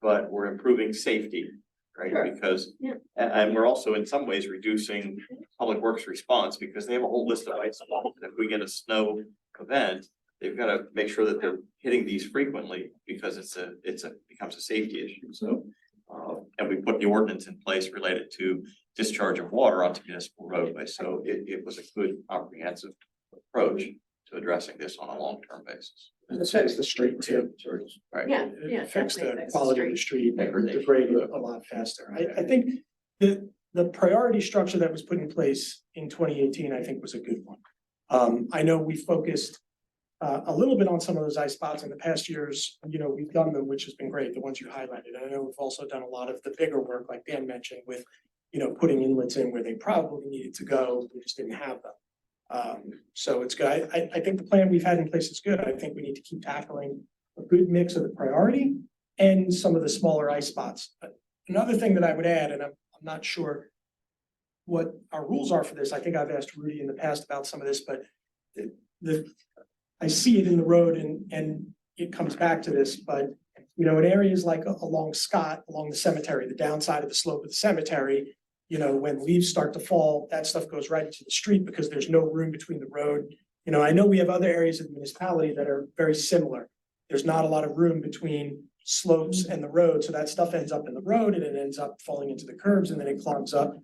but we're improving safety, right? Sure. Because, Yeah. and we're also in some ways reducing public works response because they have a whole list of ice spots. And if we get a snow event, they've got to make sure that they're hitting these frequently because becomes a safety issue. So, and we put the ordinance in place related to discharge of water onto municipal roadways. So it was a good comprehensive approach to addressing this on a long-term basis. And it saves the street too. Right. Yeah, It yeah. affects the definitely affects quality of the street, degrade a lot faster. I think the priority structure that was put in place in 2018, I think was a good one. I know we focused a little bit on some of those ice spots in the past years. You know, we've done them, which has been great, the ones you highlighted. I know we've also done a lot of the bigger work, like Dan mentioned, with, you know, putting inlets in where they probably needed to go, we just didn't have them. So it's good. I think the plan we've had in place is good. I think we need to keep tackling a good mix of the priority and some of the smaller ice spots. Another thing that I would add, and I'm not sure what our rules are for this. I think I've asked Rudy in the past about some of this, but I see it in the road and it comes back to this, but you know, in areas like along Scott, along the cemetery, the downside of the slope of the cemetery, you know, when leaves start to fall, that stuff goes right into the street because there's no room between the road. You know, I know we have other areas of the municipality that are very similar. There's not a lot of room between slopes and the road, so that stuff ends up in the road and it ends up falling into the curbs and then it clogs up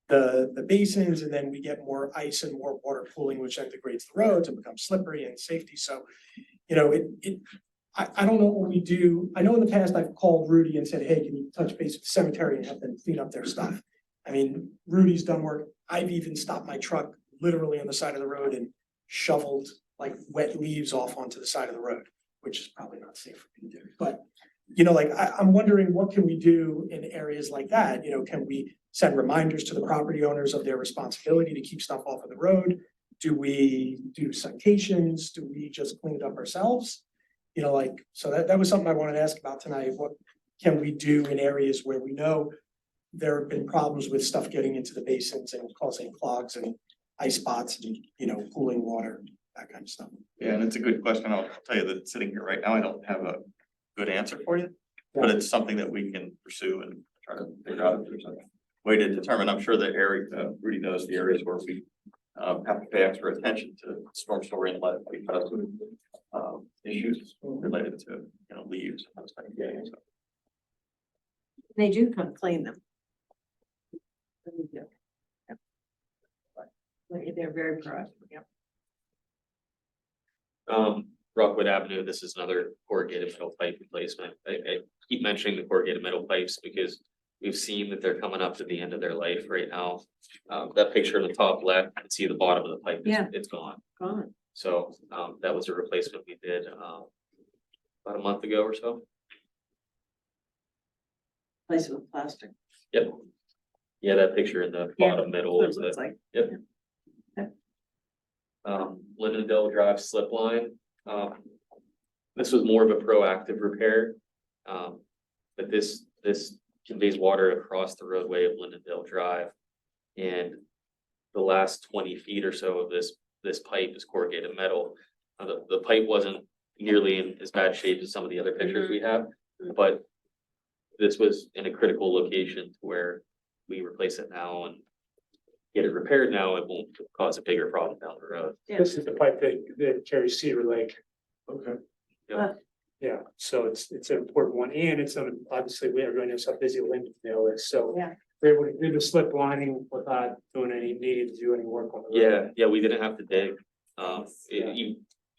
the basins, and then we get more ice and more water pooling, which then degrades the roads and becomes slippery and safety. So, you know, I don't know what we do. I know in the past I've called Rudy and said, hey, can you touch base with the cemetery and have them clean up their stuff? I mean, Rudy's done work. I've even stopped my truck literally on the side of the road and shoveled like wet leaves off onto the side of the road, which is probably not safe for me to do. But, you know, like I'm wondering what can we do in areas like that? You know, can we send reminders to the property owners of their responsibility to keep stuff off of the road? Do we do citations? Do we just clean it up ourselves? You know, like, so that was something I wanted to ask about tonight. What can we do in areas where we know there have been problems with stuff getting into the basins and causing clogs and ice spots and, you know, pooling water, that kind of stuff? Yeah, and it's a good question. I'll tell you that sitting here right now, I don't have a good answer for you. But it's something that we can pursue and try to figure out if there's a way to determine. I'm sure that Eric, Rudy knows the areas where we have to pay extra attention to storm sewer inlet because of issues related to, you know, leaves and those type of things. So, They do come clean them. They do. Yep. They're very proactive, yep. Rockwood Avenue, this is another corrugated metal pipe replacement. I keep mentioning the corrugated metal pipes because we've seen that they're coming up to the end of their life right now. That picture in the top left, you can see the bottom of the pipe, Yeah. it's gone. Gone. So, that was a replacement we did, about a month ago or so. Place with plastic. Yep. Yeah, that picture in the Yeah, bottom middle What is it the, looks like. yep. Yeah. Lindendale Drive slip line. This was more of a proactive repair. But this conveys water across the roadway of Lindendale Drive. And the last 20 feet or so of this pipe is corrugated metal. The pipe wasn't nearly in as bad shape as some of the other pictures we have, but this was in a critical location to where we replace it now and get it repaired now, it won't cause a bigger problem down the road. This is the pipe that carries Cedar Lake. Okay. Yeah, so it's an important one, and it's obviously, everyone knows how busy Lindenville is, so. Yeah. They would do the slip lining without needing to do any work on the road. Yeah, we didn't have to dig.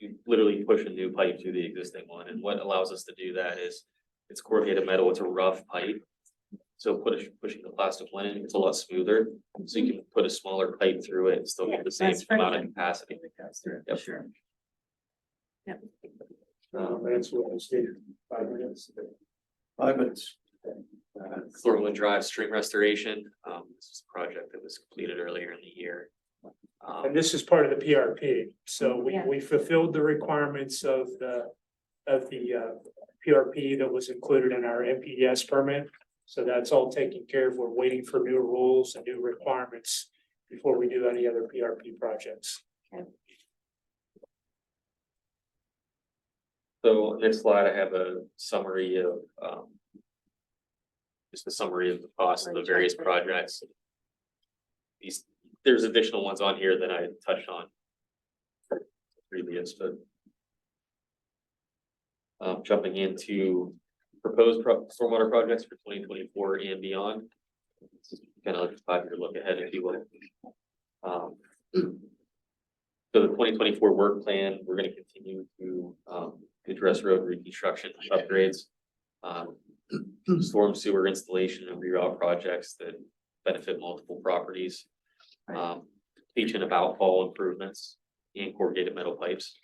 You literally push a new pipe through the existing one, and what allows us to do that is it's corrugated metal, it's a rough pipe. So pushing the plastic one in, it's a lot smoother, so you can put a smaller pipe through it and still get the same That's amount of friction. capacity. Yep. Sure. Yep. That's what I stated, 5 minutes. 5 minutes. Thornwood Drive stream restoration, this is a project that was completed earlier in the year. And this is part of the PRP, so Yeah. we fulfilled the requirements of the PRP that was included in our MPDS permit. So that's all taken care of. We're waiting for new rules and new requirements before we do any other PRP projects. So on this slide, I have a summary of, just a summary of the cost of the various projects. There's additional ones on here that I touched on previous, but jumping into proposed stormwater projects for 2024 and beyond. Kind of like a 5-year look ahead, if you will. So the 2024 work plan, we're going to continue to address road reconstruction upgrades, storm sewer installation and reroute projects that benefit multiple properties, leach and outfall improvements and corrugated metal pipes,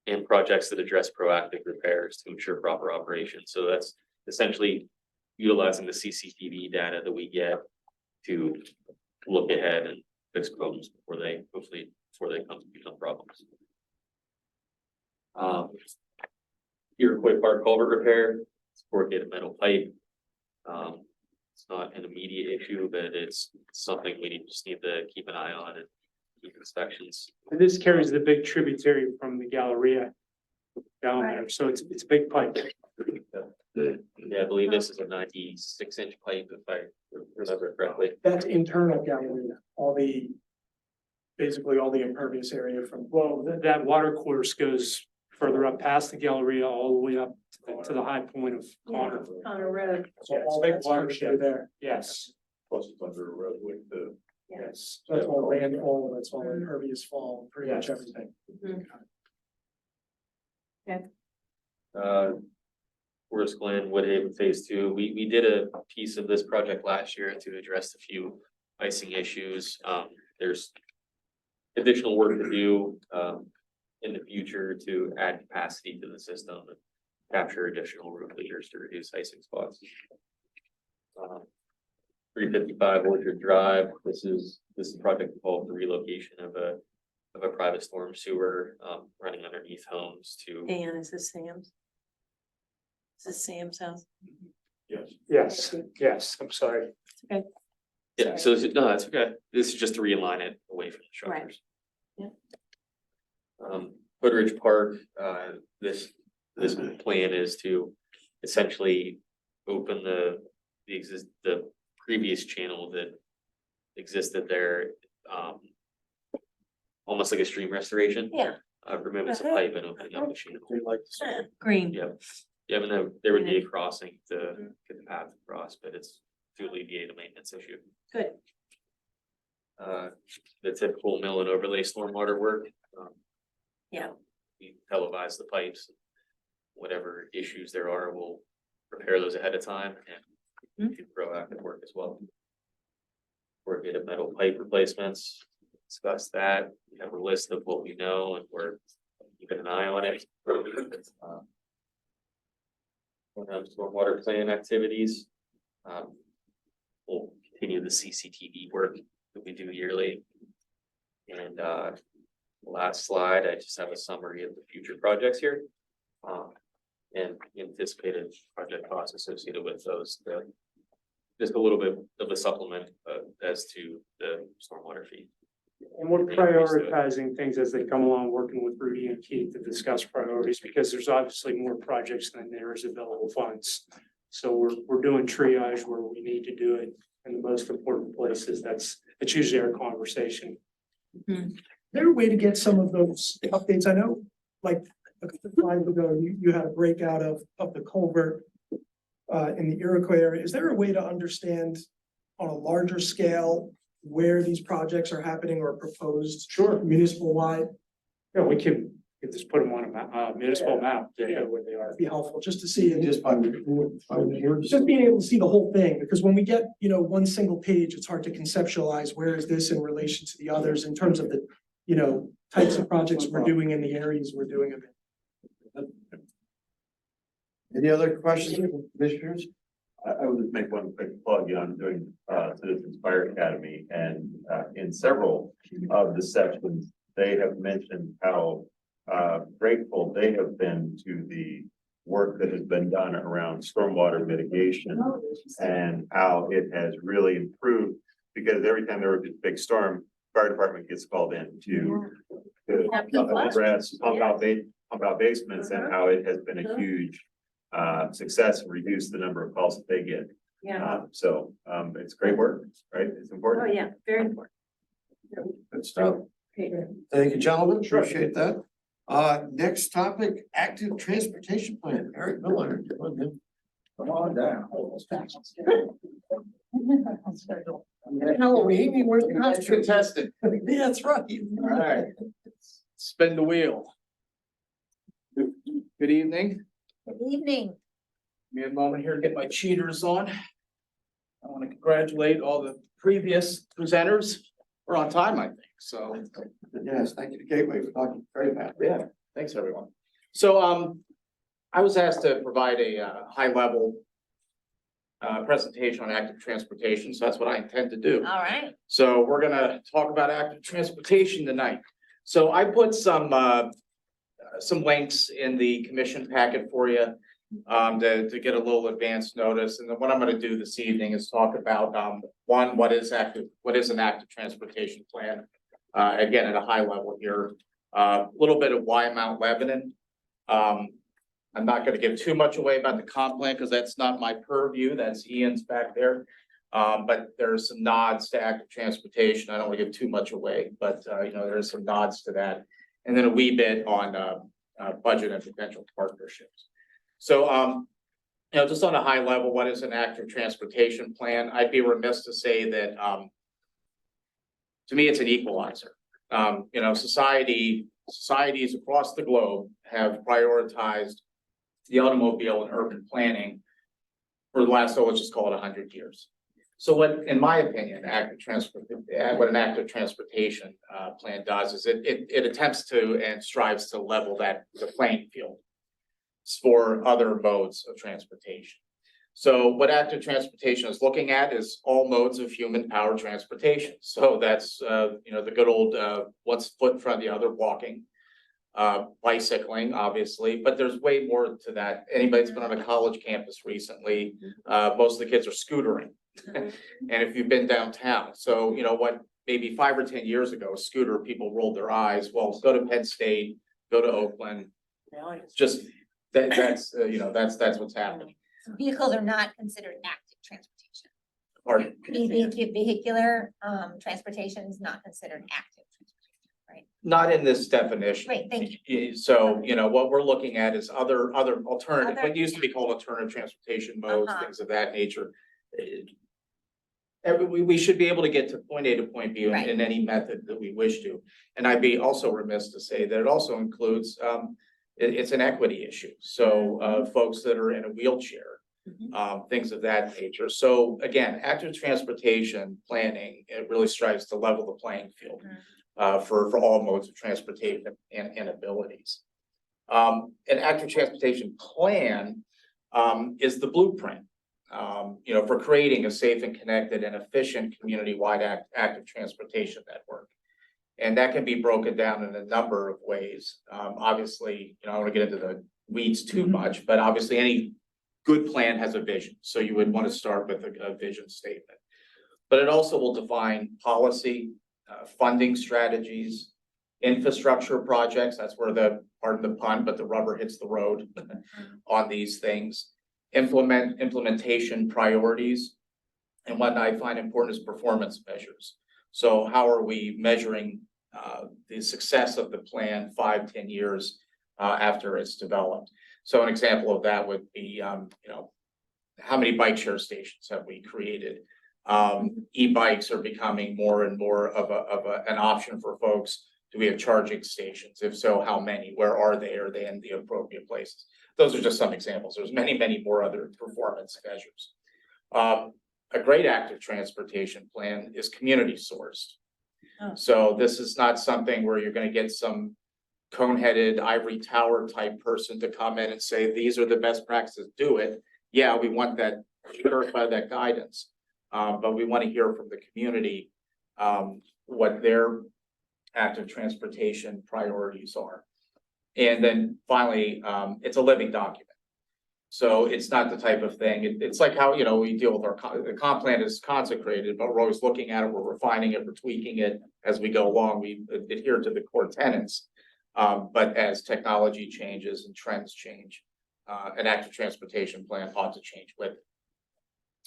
and projects that address proactive repairs to ensure proper operation. So that's essentially utilizing the CCTV data that we get to look ahead and fix problems before they become problems. Iroquois Park culvert repair, it's corrugated metal pipe. It's not an immediate issue, but it's something we just need to keep an eye on and keep inspections. And this carries the big tributary from the Galleria down there, so it's a big pipe. Yeah, I believe this is a 96-inch pipe, if I remember correctly. That's internal Galleria, basically all the impervious area from. Well, that water course goes further up past the Galleria, all the way up to the high point of Connor. Connor Road. So all big watershed there. Yes, Plus it's under a roadway too. yes. That's all landfall, that's all impervious fall, pretty much Yes. everything. Forest Glen, Woodhaven Phase 2, we did a piece of this project last year to address a few icing issues. There's additional work to do, in the future to add capacity to the system and capture additional root leaders to reduce icing spots. 355 Orchard Drive, this project involved the relocation of a private storm sewer, running underneath homes to. Dan, is this Sam's? Is this Sam's house? Yes, I'm sorry. Yeah, so no, that's okay. This is just to realign it away from the Right. structures. Yeah. Hoodridge Park, this plan is to essentially open the previous channel that existed there, almost like a stream restoration. Yeah. Removing some pipe and opening up the channel. We'd like to see. Green. Yep. Yeah, but there would be a crossing to get the path across, but it's to alleviate a maintenance issue. Good. The typical mill and overlay stormwater work. Yeah. We televise the pipes. Whatever issues there are, we'll repair those ahead of time and do proactive work as well. Corrugated metal pipe replacements, discuss that. We have a list of what we know and we're keeping an eye on it. Stormwater plan activities. We'll continue the CCTV work that we do yearly. And last slide, I just have a summary of the future projects here. And anticipated project costs associated with those. Just a little bit of a supplement as to the stormwater fee. And we're prioritizing things as they come along, working with Rudy Keith, to discuss priorities because there's obviously more projects than there is available funds. So we're doing triage where we need to do it in the most important places. That's usually our conversation. Is there a way to get some of those updates? I know, like, a couple of times ago, you had a breakout of the culvert in the Iroquois area. Is there a way to understand on a larger scale where these projects are happening or proposed? Sure. Municipal wide? Yeah, we can just put them on a municipal map to show where they are. Be helpful just to see. Just by. Just being able to see the whole thing, because when we get, one single page, it's hard to conceptualize where is this in relation to the others in terms of the, types of projects we're doing in the areas we're doing them in. Any other questions, from commissioners? I would just make one quick plug on doing Citizens Fire Academy, and in several of the sections, they have mentioned how grateful they have been to the work that has been done around stormwater mitigation and how it has really improved, because every time there was a big storm, fire department gets called in to address pump out basements, and how it has been a huge success and reduce the number of calls that they get. So it's great work, right? It's important. Oh, yeah, very important. Good stuff. Thank you, gentlemen. Appreciate that. Next topic, active transportation plan. Eric Miller. Come on down. Halloween, where's the costume? Contestant. Yeah, that's right. All right. Spin the wheel. Good evening. Good evening. Give me a moment here to get my cheaters on. I want to congratulate all the previous presenters. We're on time, I think, so. Yes, thank you to Gateway for talking very fast. Yeah, thanks, everyone. So, I was asked to provide a high level presentation on active transportation, so that's what I intend to do. All right. So we're gonna talk about active transportation tonight. So I put some links in the commission packet for you to get a little advance notice. And then what I'm gonna do this evening is talk about one, what is an active transportation plan? Again, at a high level here, a little bit of why Mount Lebanon. I'm not gonna give too much away about the comp plan because that's not my purview. That's Ian's back there. But there's some nods to active transportation. I don't want to give too much away, but there's some nods to that. And then a wee bit on budget and potential partnerships. So just on a high level, what is an active transportation plan? I'd be remiss to say that to me, it's an equalizer. Societies across the globe have prioritized the automobile and urban planning for the last, let's just call it 100 years. So what, in my opinion, what an active transportation plan does is it attempts to and strives to level the playing field for other modes of transportation. So what active transportation is looking at is all modes of human powered transportation. So that's the good old one's foot in front of the other, walking, bicycling, obviously, but there's way more to that. Anybody that's been on a college campus recently, most of the kids are scootering. And if you've been downtown, so what maybe 5 or 10 years ago, a scooter, people rolled their eyes. Well, go to Penn State, go to Oakland. Just that's what's happening. Vehicles are not considered active transportation. Pardon? Vehicular transportation is not considered active transportation, right? Not in this definition. Great, thank you. So, what we're looking at is other alternative, what used to be called alternative transportation modes, things of that nature. We should be able to get to point A to point B Right. in any method that we wish to. And I'd be also remiss to say that it also includes, it's an equity issue. So, folks that are in a wheelchair, things of that nature. So again, active transportation planning, it really strives to level the playing field for all modes of transportation and abilities. An active transportation plan is the blueprint, for creating a safe and connected and efficient community-wide active transportation network. And that can be broken down in a number of ways. Obviously, I don't want to get into the weeds too much, but obviously any good plan has a vision. So you would want to start with a vision statement. But it also will define policy, funding strategies, infrastructure projects, that's where the, pardon the pun, but the rubber hits the road on these things. Implementation priorities. And what I find important is performance measures. So how are we measuring the success of the plan 5-10 years after it's developed? So an example of that would be, how many bike share stations have we created? E-bikes are becoming more and more of an option for folks. Do we have charging stations? If so, how many? Where are they? Are they in the appropriate places? Those are just some examples. There's many, many more other performance measures. A great active transportation plan is community sourced. Oh. So this is not something where you're gonna get some cone-headed ivory tower type person to come in and say, these are the best practices, do it. Yeah, we want that, verify that guidance. But we want to hear from the community, what their active transportation priorities are. And then finally, it's a living document. So it's not the type of thing, it's like how, we deal with the comp plan is consecrated, but we're always looking at it, we're refining it, we're tweaking it as we go along, we adhere to the core tenets. But as technology changes and trends change, an active transportation plan ought to change with it.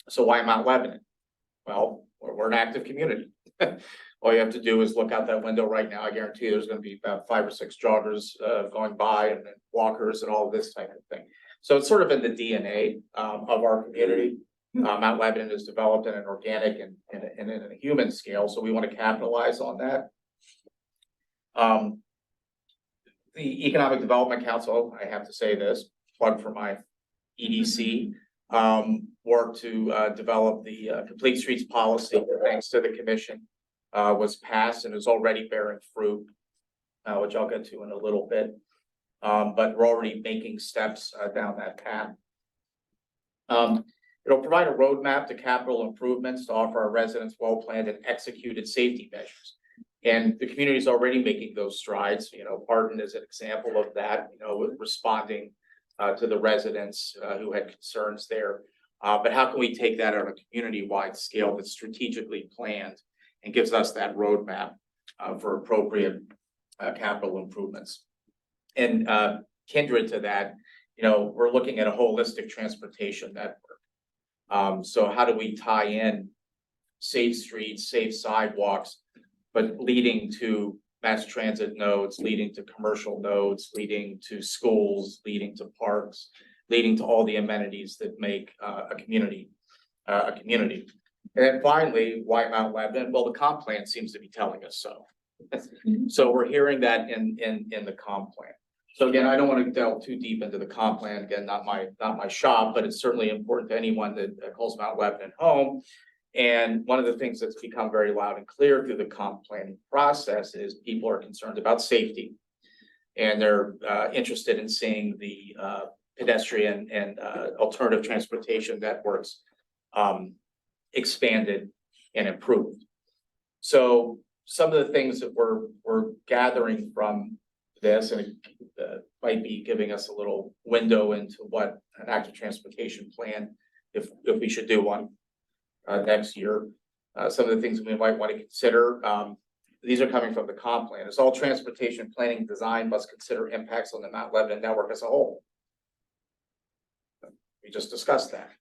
So why Mount Lebanon? Well, we're an active community. All you have to do is look out that window right now. I guarantee you there's gonna be about 5 or 6 joggers going by and then walkers and all this type of thing. So it's sort of in the DNA of our community. Mount Lebanon is developed in an organic and in a human scale, so we want to capitalize on that. The Economic Development Council, I have to say this, plug for my EDC, worked to develop the Complete Streets policy, thanks to the commission, was passed and is already bearing fruit, which I'll get to in a little bit. But we're already making steps down that path. It'll provide a roadmap to capital improvements to offer our residents well-planned and executed safety measures. And the community is already making those strides. Parton is an example of that, with responding to the residents who had concerns there. But how can we take that on a community-wide scale that's strategically planned and gives us that roadmap for appropriate capital improvements? And kindred to that, we're looking at a holistic transportation network. So how do we tie in safe streets, safe sidewalks, but leading to mass transit nodes, leading to commercial nodes, leading to schools, leading to parks, leading to all the amenities that make a community a community. And then finally, why Mount Lebanon? Well, the comp plan seems to be telling us so. So we're hearing that in the comp plan. So again, I don't want to delve too deep into the comp plan. Again, not my shop, but it's certainly important to anyone that calls Mount Lebanon home. And one of the things that's become very loud and clear through the comp planning process is people are concerned about safety. And they're interested in seeing the pedestrian and alternative transportation networks expanded and improved. So some of the things that we're gathering from this, and it might be giving us a little window into what an active transportation plan, if we should do one next year. Some of the things we might want to consider, these are coming from the comp plan. It's all transportation planning design must consider impacts on the Mount Lebanon network as a whole. We just discussed that.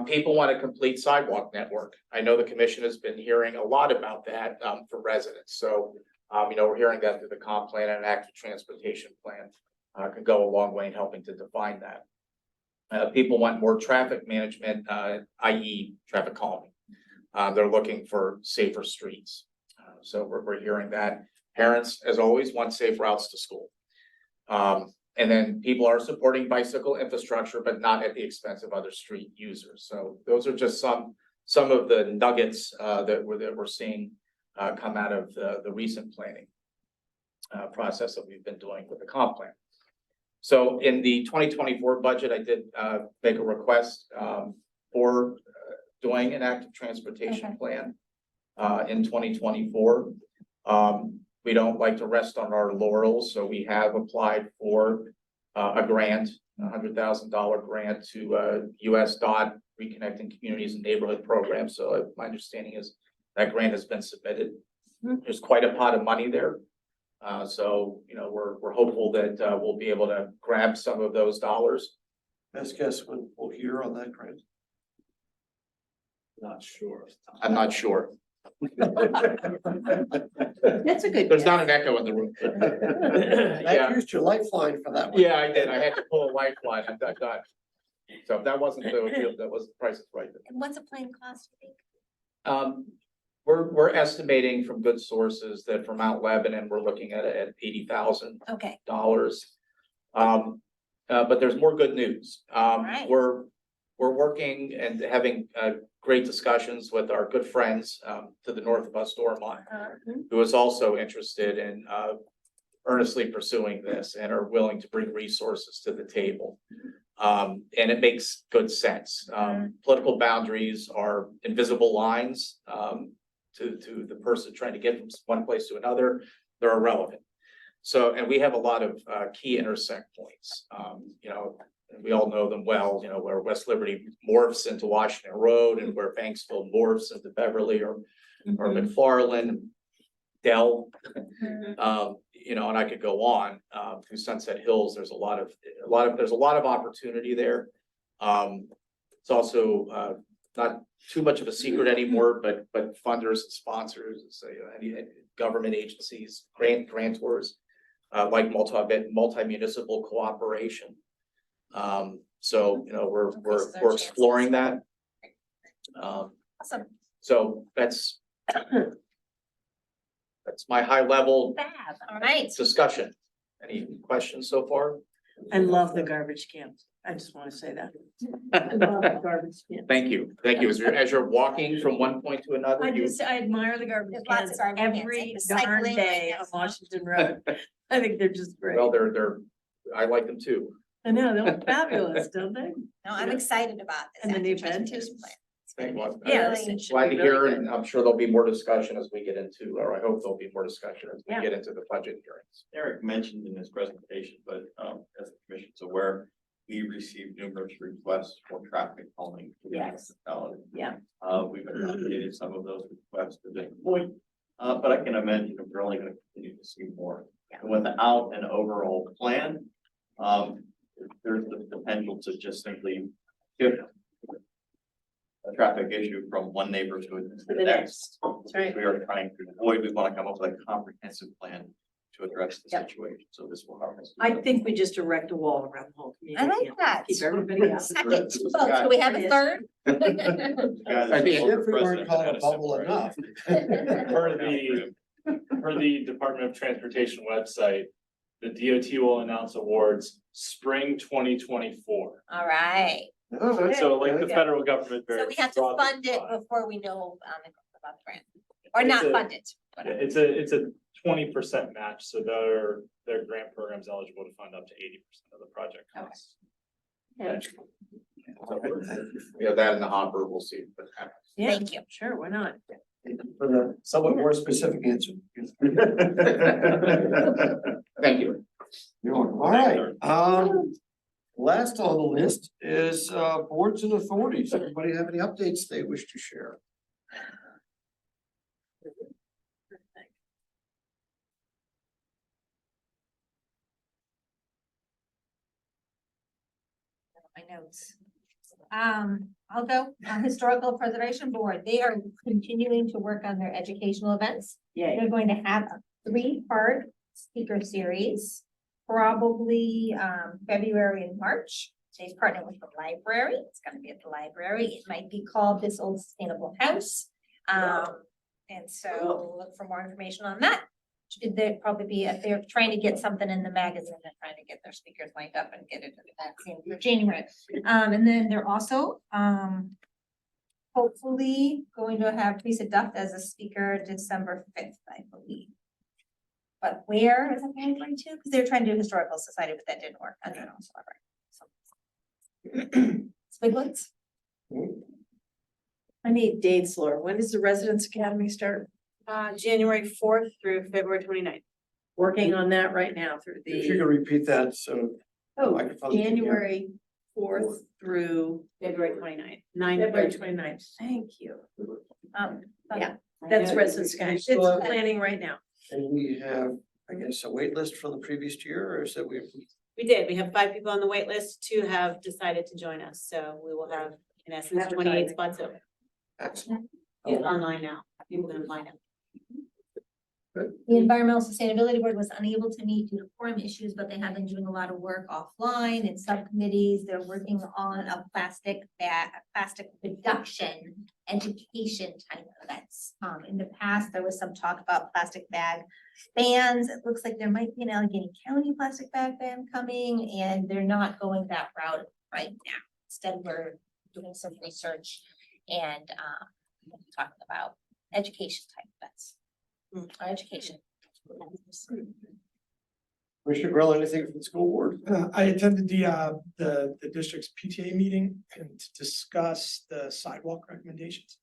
People want a complete sidewalk network. I know the commission has been hearing a lot about that from residents. So, we're hearing that through the comp plan, and an active transportation plan can go a long way in helping to define that. People want more traffic management, i.e. traffic calming. They're looking for safer streets. So we're hearing that. Parents, as always, want safe routes to school. And then people are supporting bicycle infrastructure, but not at the expense of other street users. So those are just some of the nuggets that we're seeing come out of the recent planning process that we've been doing with the comp plan. So in the 2024 budget, I did make a request for doing an active transportation plan in 2024. We don't like to rest on our laurels, so we have applied for a grant, $100,000 grant to US DOT Reconnecting Communities and Neighborhood Program. So my understanding is that grant has been submitted. There's quite a pot of money there. So, we're hopeful that, we'll be able to grab some of those dollars. Best guess when we'll hear on that grant. Not sure. I'm not sure. That's a good. There's not an echo in the room. I used your lifeline for that one. Yeah, I did. I had to pull a lifeline. I got. So if that wasn't that was the price is right. And what's a plane cost, you think? We're estimating from good sources that for Mount Lebanon, we're looking at $80,000. Okay, But there's more good news. Right. We're working and having great discussions with our good friends to the north of us, Stormont, who is also interested in earnestly pursuing this and are willing to bring resources to the table. And it makes good sense. Political boundaries are invisible lines to the person trying to get from one place to another. They're irrelevant. So, and we have a lot of key intersect points, and we all know them well, where West Liberty morphs into Washington Road and where Banksville morphs into Beverly or McFarland, Dell, and I could go on through Sunset Hills. There's a lot of opportunity there. It's also not too much of a secret anymore, but funders and sponsors, any government agencies, grantors, like multi-municipal cooperation. So, we're exploring that. awesome. So that's my high level Fab, all right. discussion. Any questions so far? I love the garbage cans. I just want to say that. I love the garbage cans. Thank you. As you're walking from one point to another, I admire the garbage There's lots of cans garbage cans, every and darn recycling day right on next to them. Washington Road. I think they're just great. well, I like them too. I know, they look fabulous, don't they? No, I'm excited about this. And the new active transportation benches. plan. Thank you. Yeah, Really this should Glad be to really hear, good. and I'm sure there'll be more discussion as we get into, or I hope there'll be more discussion as we Yeah. get into the budget hearings. Eric mentioned in his presentation, but as the commission's aware, we received numerous requests for traffic calming. for the Yes. municipality. Yeah. We've accommodated some of those requests to this point, but I can imagine we're only gonna continue to see more. And without an overall plan, there's the potential to just simply shift a traffic issue from one neighbor to the next. That's right. We are trying to avoid, we want to come up with a comprehensive plan to address the Yep. situation, so this will help us. do I that. think we just erect a wall around the whole community. I like that. Keep everybody out. Second, oh, do we have a third? The guy that's I think- former If we weren't president called had a a bubble similar enough. Per the Department of Transportation website, the DOT will announce awards spring 2024. All right, So like the Okay. federal government. so very we have to broadly fund it defined. before we know about the grant, or not It's a- fund it. Yeah, it's a 20% match, so their grant program's eligible to fund up to 80% of the project costs. We have that in the hopper, we'll see what happens. Yeah, Thank you. sure, why not? For the somewhat more specific answer. Thank you. All right, last on the list is boards and authorities. Everybody have any updates they wish to share? My notes. I'll go, Historical Preservation Board, they are continuing to work on their educational events. Yay. They're going to have a 3-part speaker series, probably February and March. They've partnered with the library. It's gonna be at the library. It might be called This Old Sustainable House. And so look for more information on that. They'd probably be, if they're trying to get something in the magazine, they're trying to get their speakers lined up and get it in the magazine for January. And then they're also hopefully going to have Teresa Duff as a speaker December 5th, I believe. But where is it going to? Because they're trying to do Historical Society, but that didn't work. I don't know. It's big ones. I need dates, Laura. When does the Residence Academy start? January 4th through February 29th. Working on that right now through If you could the, repeat that, so. microphone can hear. January 4th through February 29th. February 29th. Thank you. Um, Yeah, that's Residence Academy. It's planning right now. And we have I guess, a wait list from the previous year, or is that we? We did. We have 5 people on the wait list. 2 have decided to join us, so we will have in essence 28 spots open. Excellent. It's online now. People can apply now. The Environmental Sustainability Board was unable to meet due to quorum issues, but they have been doing a lot of work offline in subcommittees. They're working on a plastic reduction education type events. In the past, there was some talk about plastic bag bans. It looks like there might be an Allegheny County plastic bag ban coming, and they're not going that route right now. Instead, we're doing some research and talking about education type events. Our education. Commissioner Grill, anything from the school board? I attended the district's PTA meeting and to discuss the sidewalk recommendations.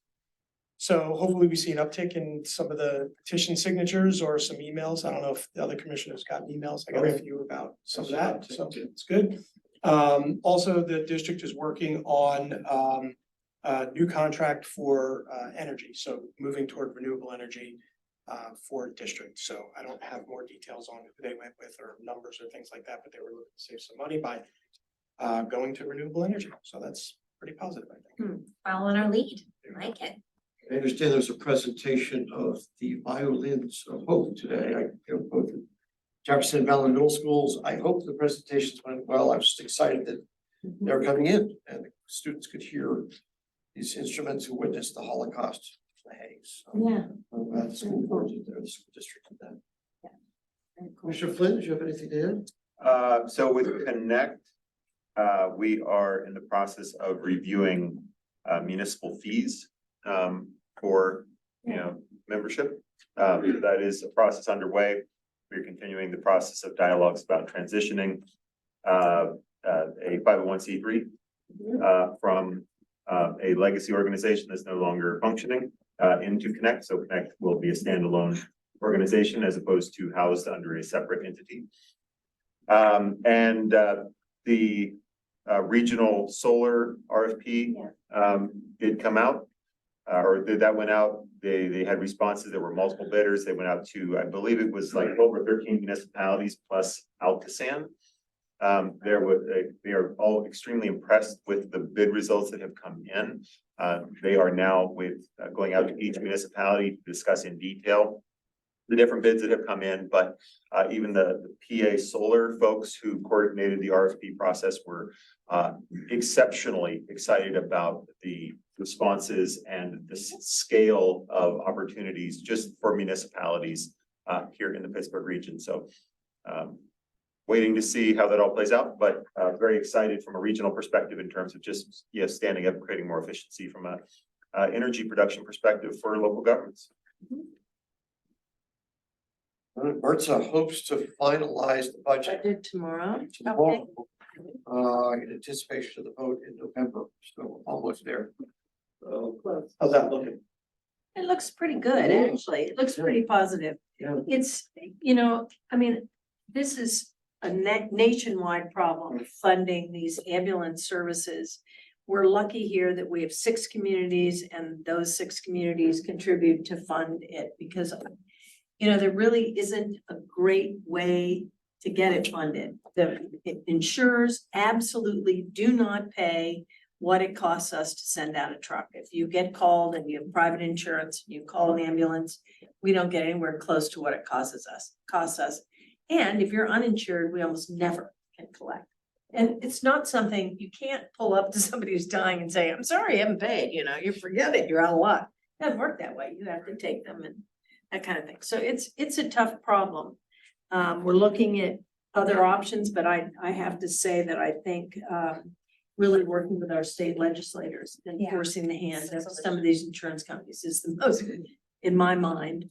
So hopefully we see an uptick in some of the petition signatures or some emails. I don't know if the other commissioners got emails. I got a few about some of that, so it's good. Also, the district is working on a new contract for energy, so moving toward renewable energy for district. So I don't have more details on who they went with or numbers or things like that, but they were looking to save some money by going to renewable energy. So that's pretty positive, I think. Following our lead, I like it. I understand there's a presentation of the violins of hope today. I go both at Jefferson and Belleville Middle Schools. I hope the presentations went well. I was just excited that they're coming in and the students could hear these instruments who witnessed the Holocaust. Yeah. I'm glad the school board did that, the school district did that. Commissioner Flynn, do you have anything to add? So with Connect, we are in the process of reviewing municipal fees for, membership. That is a process underway. We're continuing the process of dialogues about transitioning a 501c3 from a legacy organization that's no longer functioning into Connect. So Connect will be a standalone organization as opposed to housed under a separate entity. The regional solar RFP did come out, that went out. They had responses. There were multiple bidders. They went out to, I believe it was like over 13 municipalities plus Alcosan. They are all extremely impressed with the bid results that have come in. They are now going out to each municipality to discuss in detail the different bids that have come in, but even the PA Solar folks who coordinated the RFP process were exceptionally excited about the responses and the scale of opportunities just for municipalities here in the Pittsburgh region. So waiting to see how that all plays out, but very excited from a regional perspective in terms of just standing up and creating more efficiency from a energy production perspective for local governments. Bertha hopes to finalize the budget Budget tomorrow. tomorrow, in anticipation of the vote in November, so almost there. How's that looking? It looks pretty good, actually. It looks pretty positive. Yeah. It's, I mean, this is a nationwide problem, funding these ambulance services. We're lucky here that we have 6 communities and those 6 communities contribute to fund it because, there really isn't a great way to get it funded. The insurers absolutely do not pay what it costs us to send out a truck. If you get called and you have private insurance, you call an ambulance, we don't get anywhere close to what it costs us. And if you're uninsured, we almost never can collect. And it's not something, you can't pull up to somebody who's dying and say, I'm sorry, I haven't paid, you forget it, you're out of luck. It doesn't work that way. You have to take them and that kind of thing. So it's a tough problem. We're looking at other options, but I have to say that I think really working with our state legislators and forcing the hand of some of these insurance companies is the most, in my mind,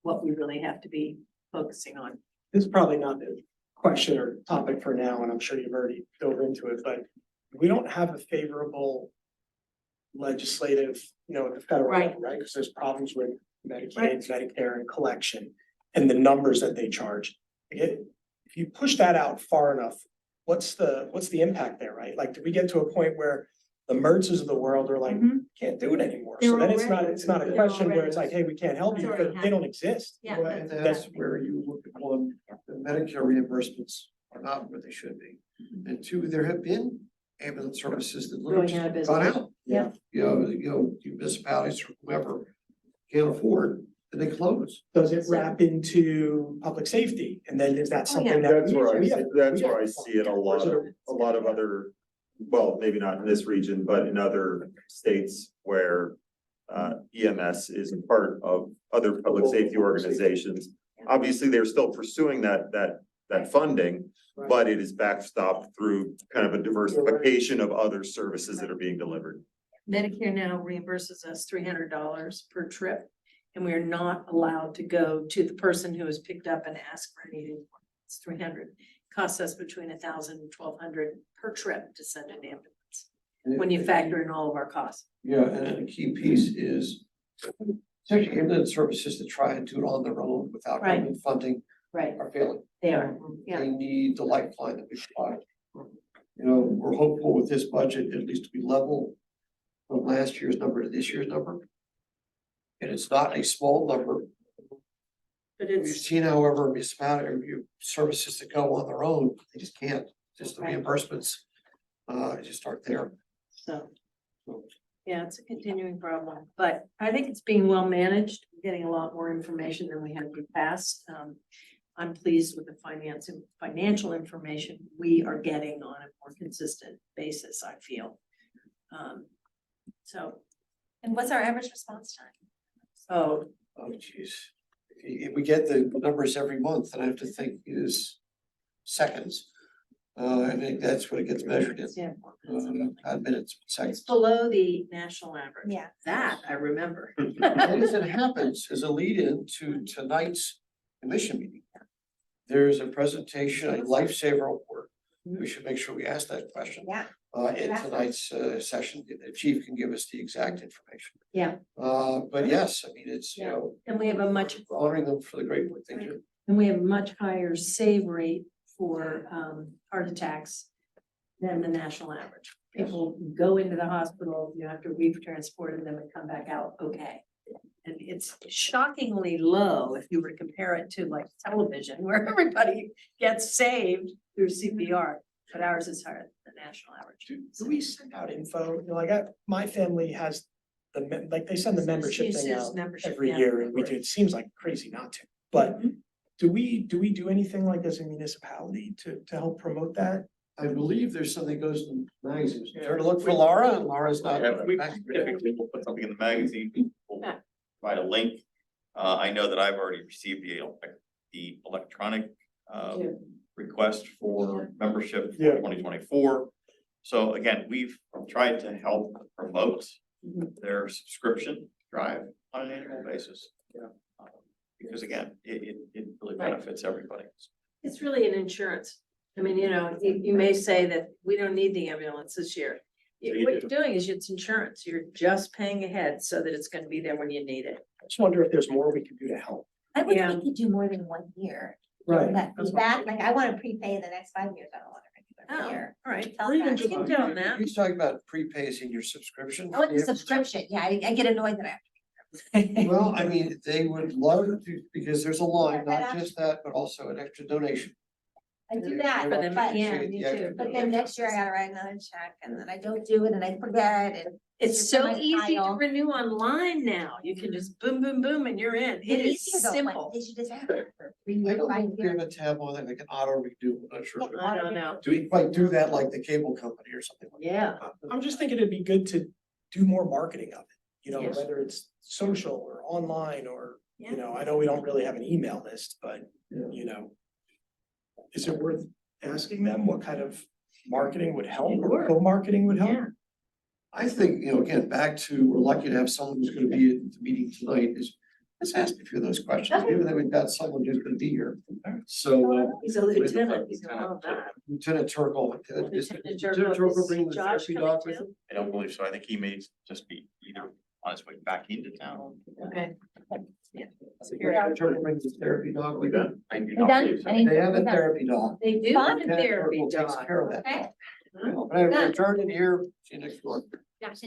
what we really have to be focusing on. This is probably not the question or topic for now, and I'm sure you've already dove into it, but we don't have a favorable legislative, at the federal level, right? Because there's problems with Medicaid, Medicare, and collection, and the numbers that they charge. If you push that out far enough, what's the impact there, right? Like, do we get to a point where the Mertzes of the world are like, Mhm. can't do it anymore. They're So then it's already- it's not a they're question where already- it's like, hey, we can't help you, It's already because they don't exist. Yeah. Well, and that's where you look at one, the Medicare reimbursements are not where they should be. And two, there have been ambulance services that literally Going out of just gone business. out. Yeah. You know, municipalities or whoever can't afford, and they close. Does it wrap into public safety? And then is that Oh, something yeah. that? That's where we have- that's we where I have- see it a lot of other, well, maybe not in this region, but in other states where EMS is a part of other public safety organizations. Obviously, they're still pursuing that funding, but it is backstopped through kind of a diversification of other services that are being delivered. Medicare now reimburses us $300 per trip. And we are not allowed to go to the person who has picked up and asked for anything. It's 300. Costs us between 1,000 and 1,200 per trip to send an ambulance, when you factor in all of our costs. Yeah, and a key piece is especially ambulance services that try and do it on their own without Right. government funding Right, are failing. they are, yeah. They need the lifeline that we provide. You know, we're hopeful with this budget, at least to be level from last year's number to this year's number. And it's not a small number. But We've it's, seen, however, municipality review services that go on their own, they just can't, just the Right. reimbursements. Just aren't there. so, yeah, it's a continuing problem, but I think it's being well managed, getting a lot more information than we had in the past. I'm pleased with the financial information we are getting on a more consistent basis, I feel. So, And what's our average response time? so Oh, geez. If we get the numbers every month, and I have to think is seconds. I think that's what it gets measured in, yeah, not minutes, but it's seconds. below the national average. Yeah. That I remember. And as it happens, as a lead-in to tonight's commission meeting. There's a presentation, a lifesaver award. We should make sure we ask that question. Yeah. In tonight's session, the chief can give us the exact information. Yeah. But yes, I mean, it's, you Yeah. know, And we have a much, honoring them for the great work they do. and we have a much higher save rate for heart attacks than the national average. People go into the hospital, you have to re-transport them and come back out okay. And it's shockingly low if you were to compare it to like television where everybody gets saved through CPR, but ours is higher than the national average. Do we send out info? You know, like my family has like they send the membership thing Uses out membership, every yeah. year and we do, it seems like crazy not to. But Mhm. do we do anything like as a municipality to help promote that? I believe there's something goes in magazines. Yeah. Turn to look for Laura, and Laura's not. We typically will put something in the magazine, we'll Yeah. provide a link. I know that I've already received the electronic Yeah. request for membership Yeah. for 2024. So again, we've tried to help promote Mhm. their subscription drive on an annual basis. Yeah. Because again, it really Right. benefits everybody. It's really an insurance. I mean, you may say that we don't need the ambulance this year. you What do. you're doing is it's insurance. You're just paying ahead so that it's gonna be there when you need it. I just wonder if there's more we can do to help. I would Yeah. think you do more than 1 year. Right. That feedback, like I wanna prepay the next 5 years, I don't wanna renew Oh, every year. all right. Tell Or even that. just keep doing that. He's talking about prepays in your subscription. Oh, it's a subscription, yeah, I get annoyed that I have to. Well, I mean, they would love to, because there's a line, Yeah, not that just that, but also an extra donation. I do that, For them, but, yeah, Appreciate me the extra too. but then next year I gotta write another check and then I don't do it and I forget and. It's just so in my easy to pile. renew online now. You can just boom, boom, boom, and you're in. It It's is easier though, like, simple. They should just have it for 3 I years, don't know 5 if we have years. a tab on that, like an auto redo, I'm not sure. Yeah. I don't know. Do we quite do that like the cable company or something like that? Yeah. I'm just thinking it'd be good to do more marketing of it, you know, Yes. whether it's social or online or, Yeah. you know, I know we don't really have an email list, but, Yeah. you know. Is it worth asking them what kind of marketing would help or Sure. co-marketing would help? Yeah. I think, you know, again, back to, we're lucky to have someone who's gonna be at the meeting tonight is, let's ask a few of those questions, given that we've got someone who's gonna be here. So, He's a lieutenant. He's gonna love that. Lieutenant Turkle, is Lieutenant Lieutenant Turkle, Turkle bringing the is Josh therapy coming dog with too? him? I don't believe so. I think he may just be either on his way back into town. Okay. Lieutenant Turkle brings his therapy dog with him. I do You not done? believe so. I need- They have a we're done. therapy dog. They do Fun have a Lieutenant therapy Turkle takes dog. care of that Okay. dog. But I adjourned in here, see you next one. Josh,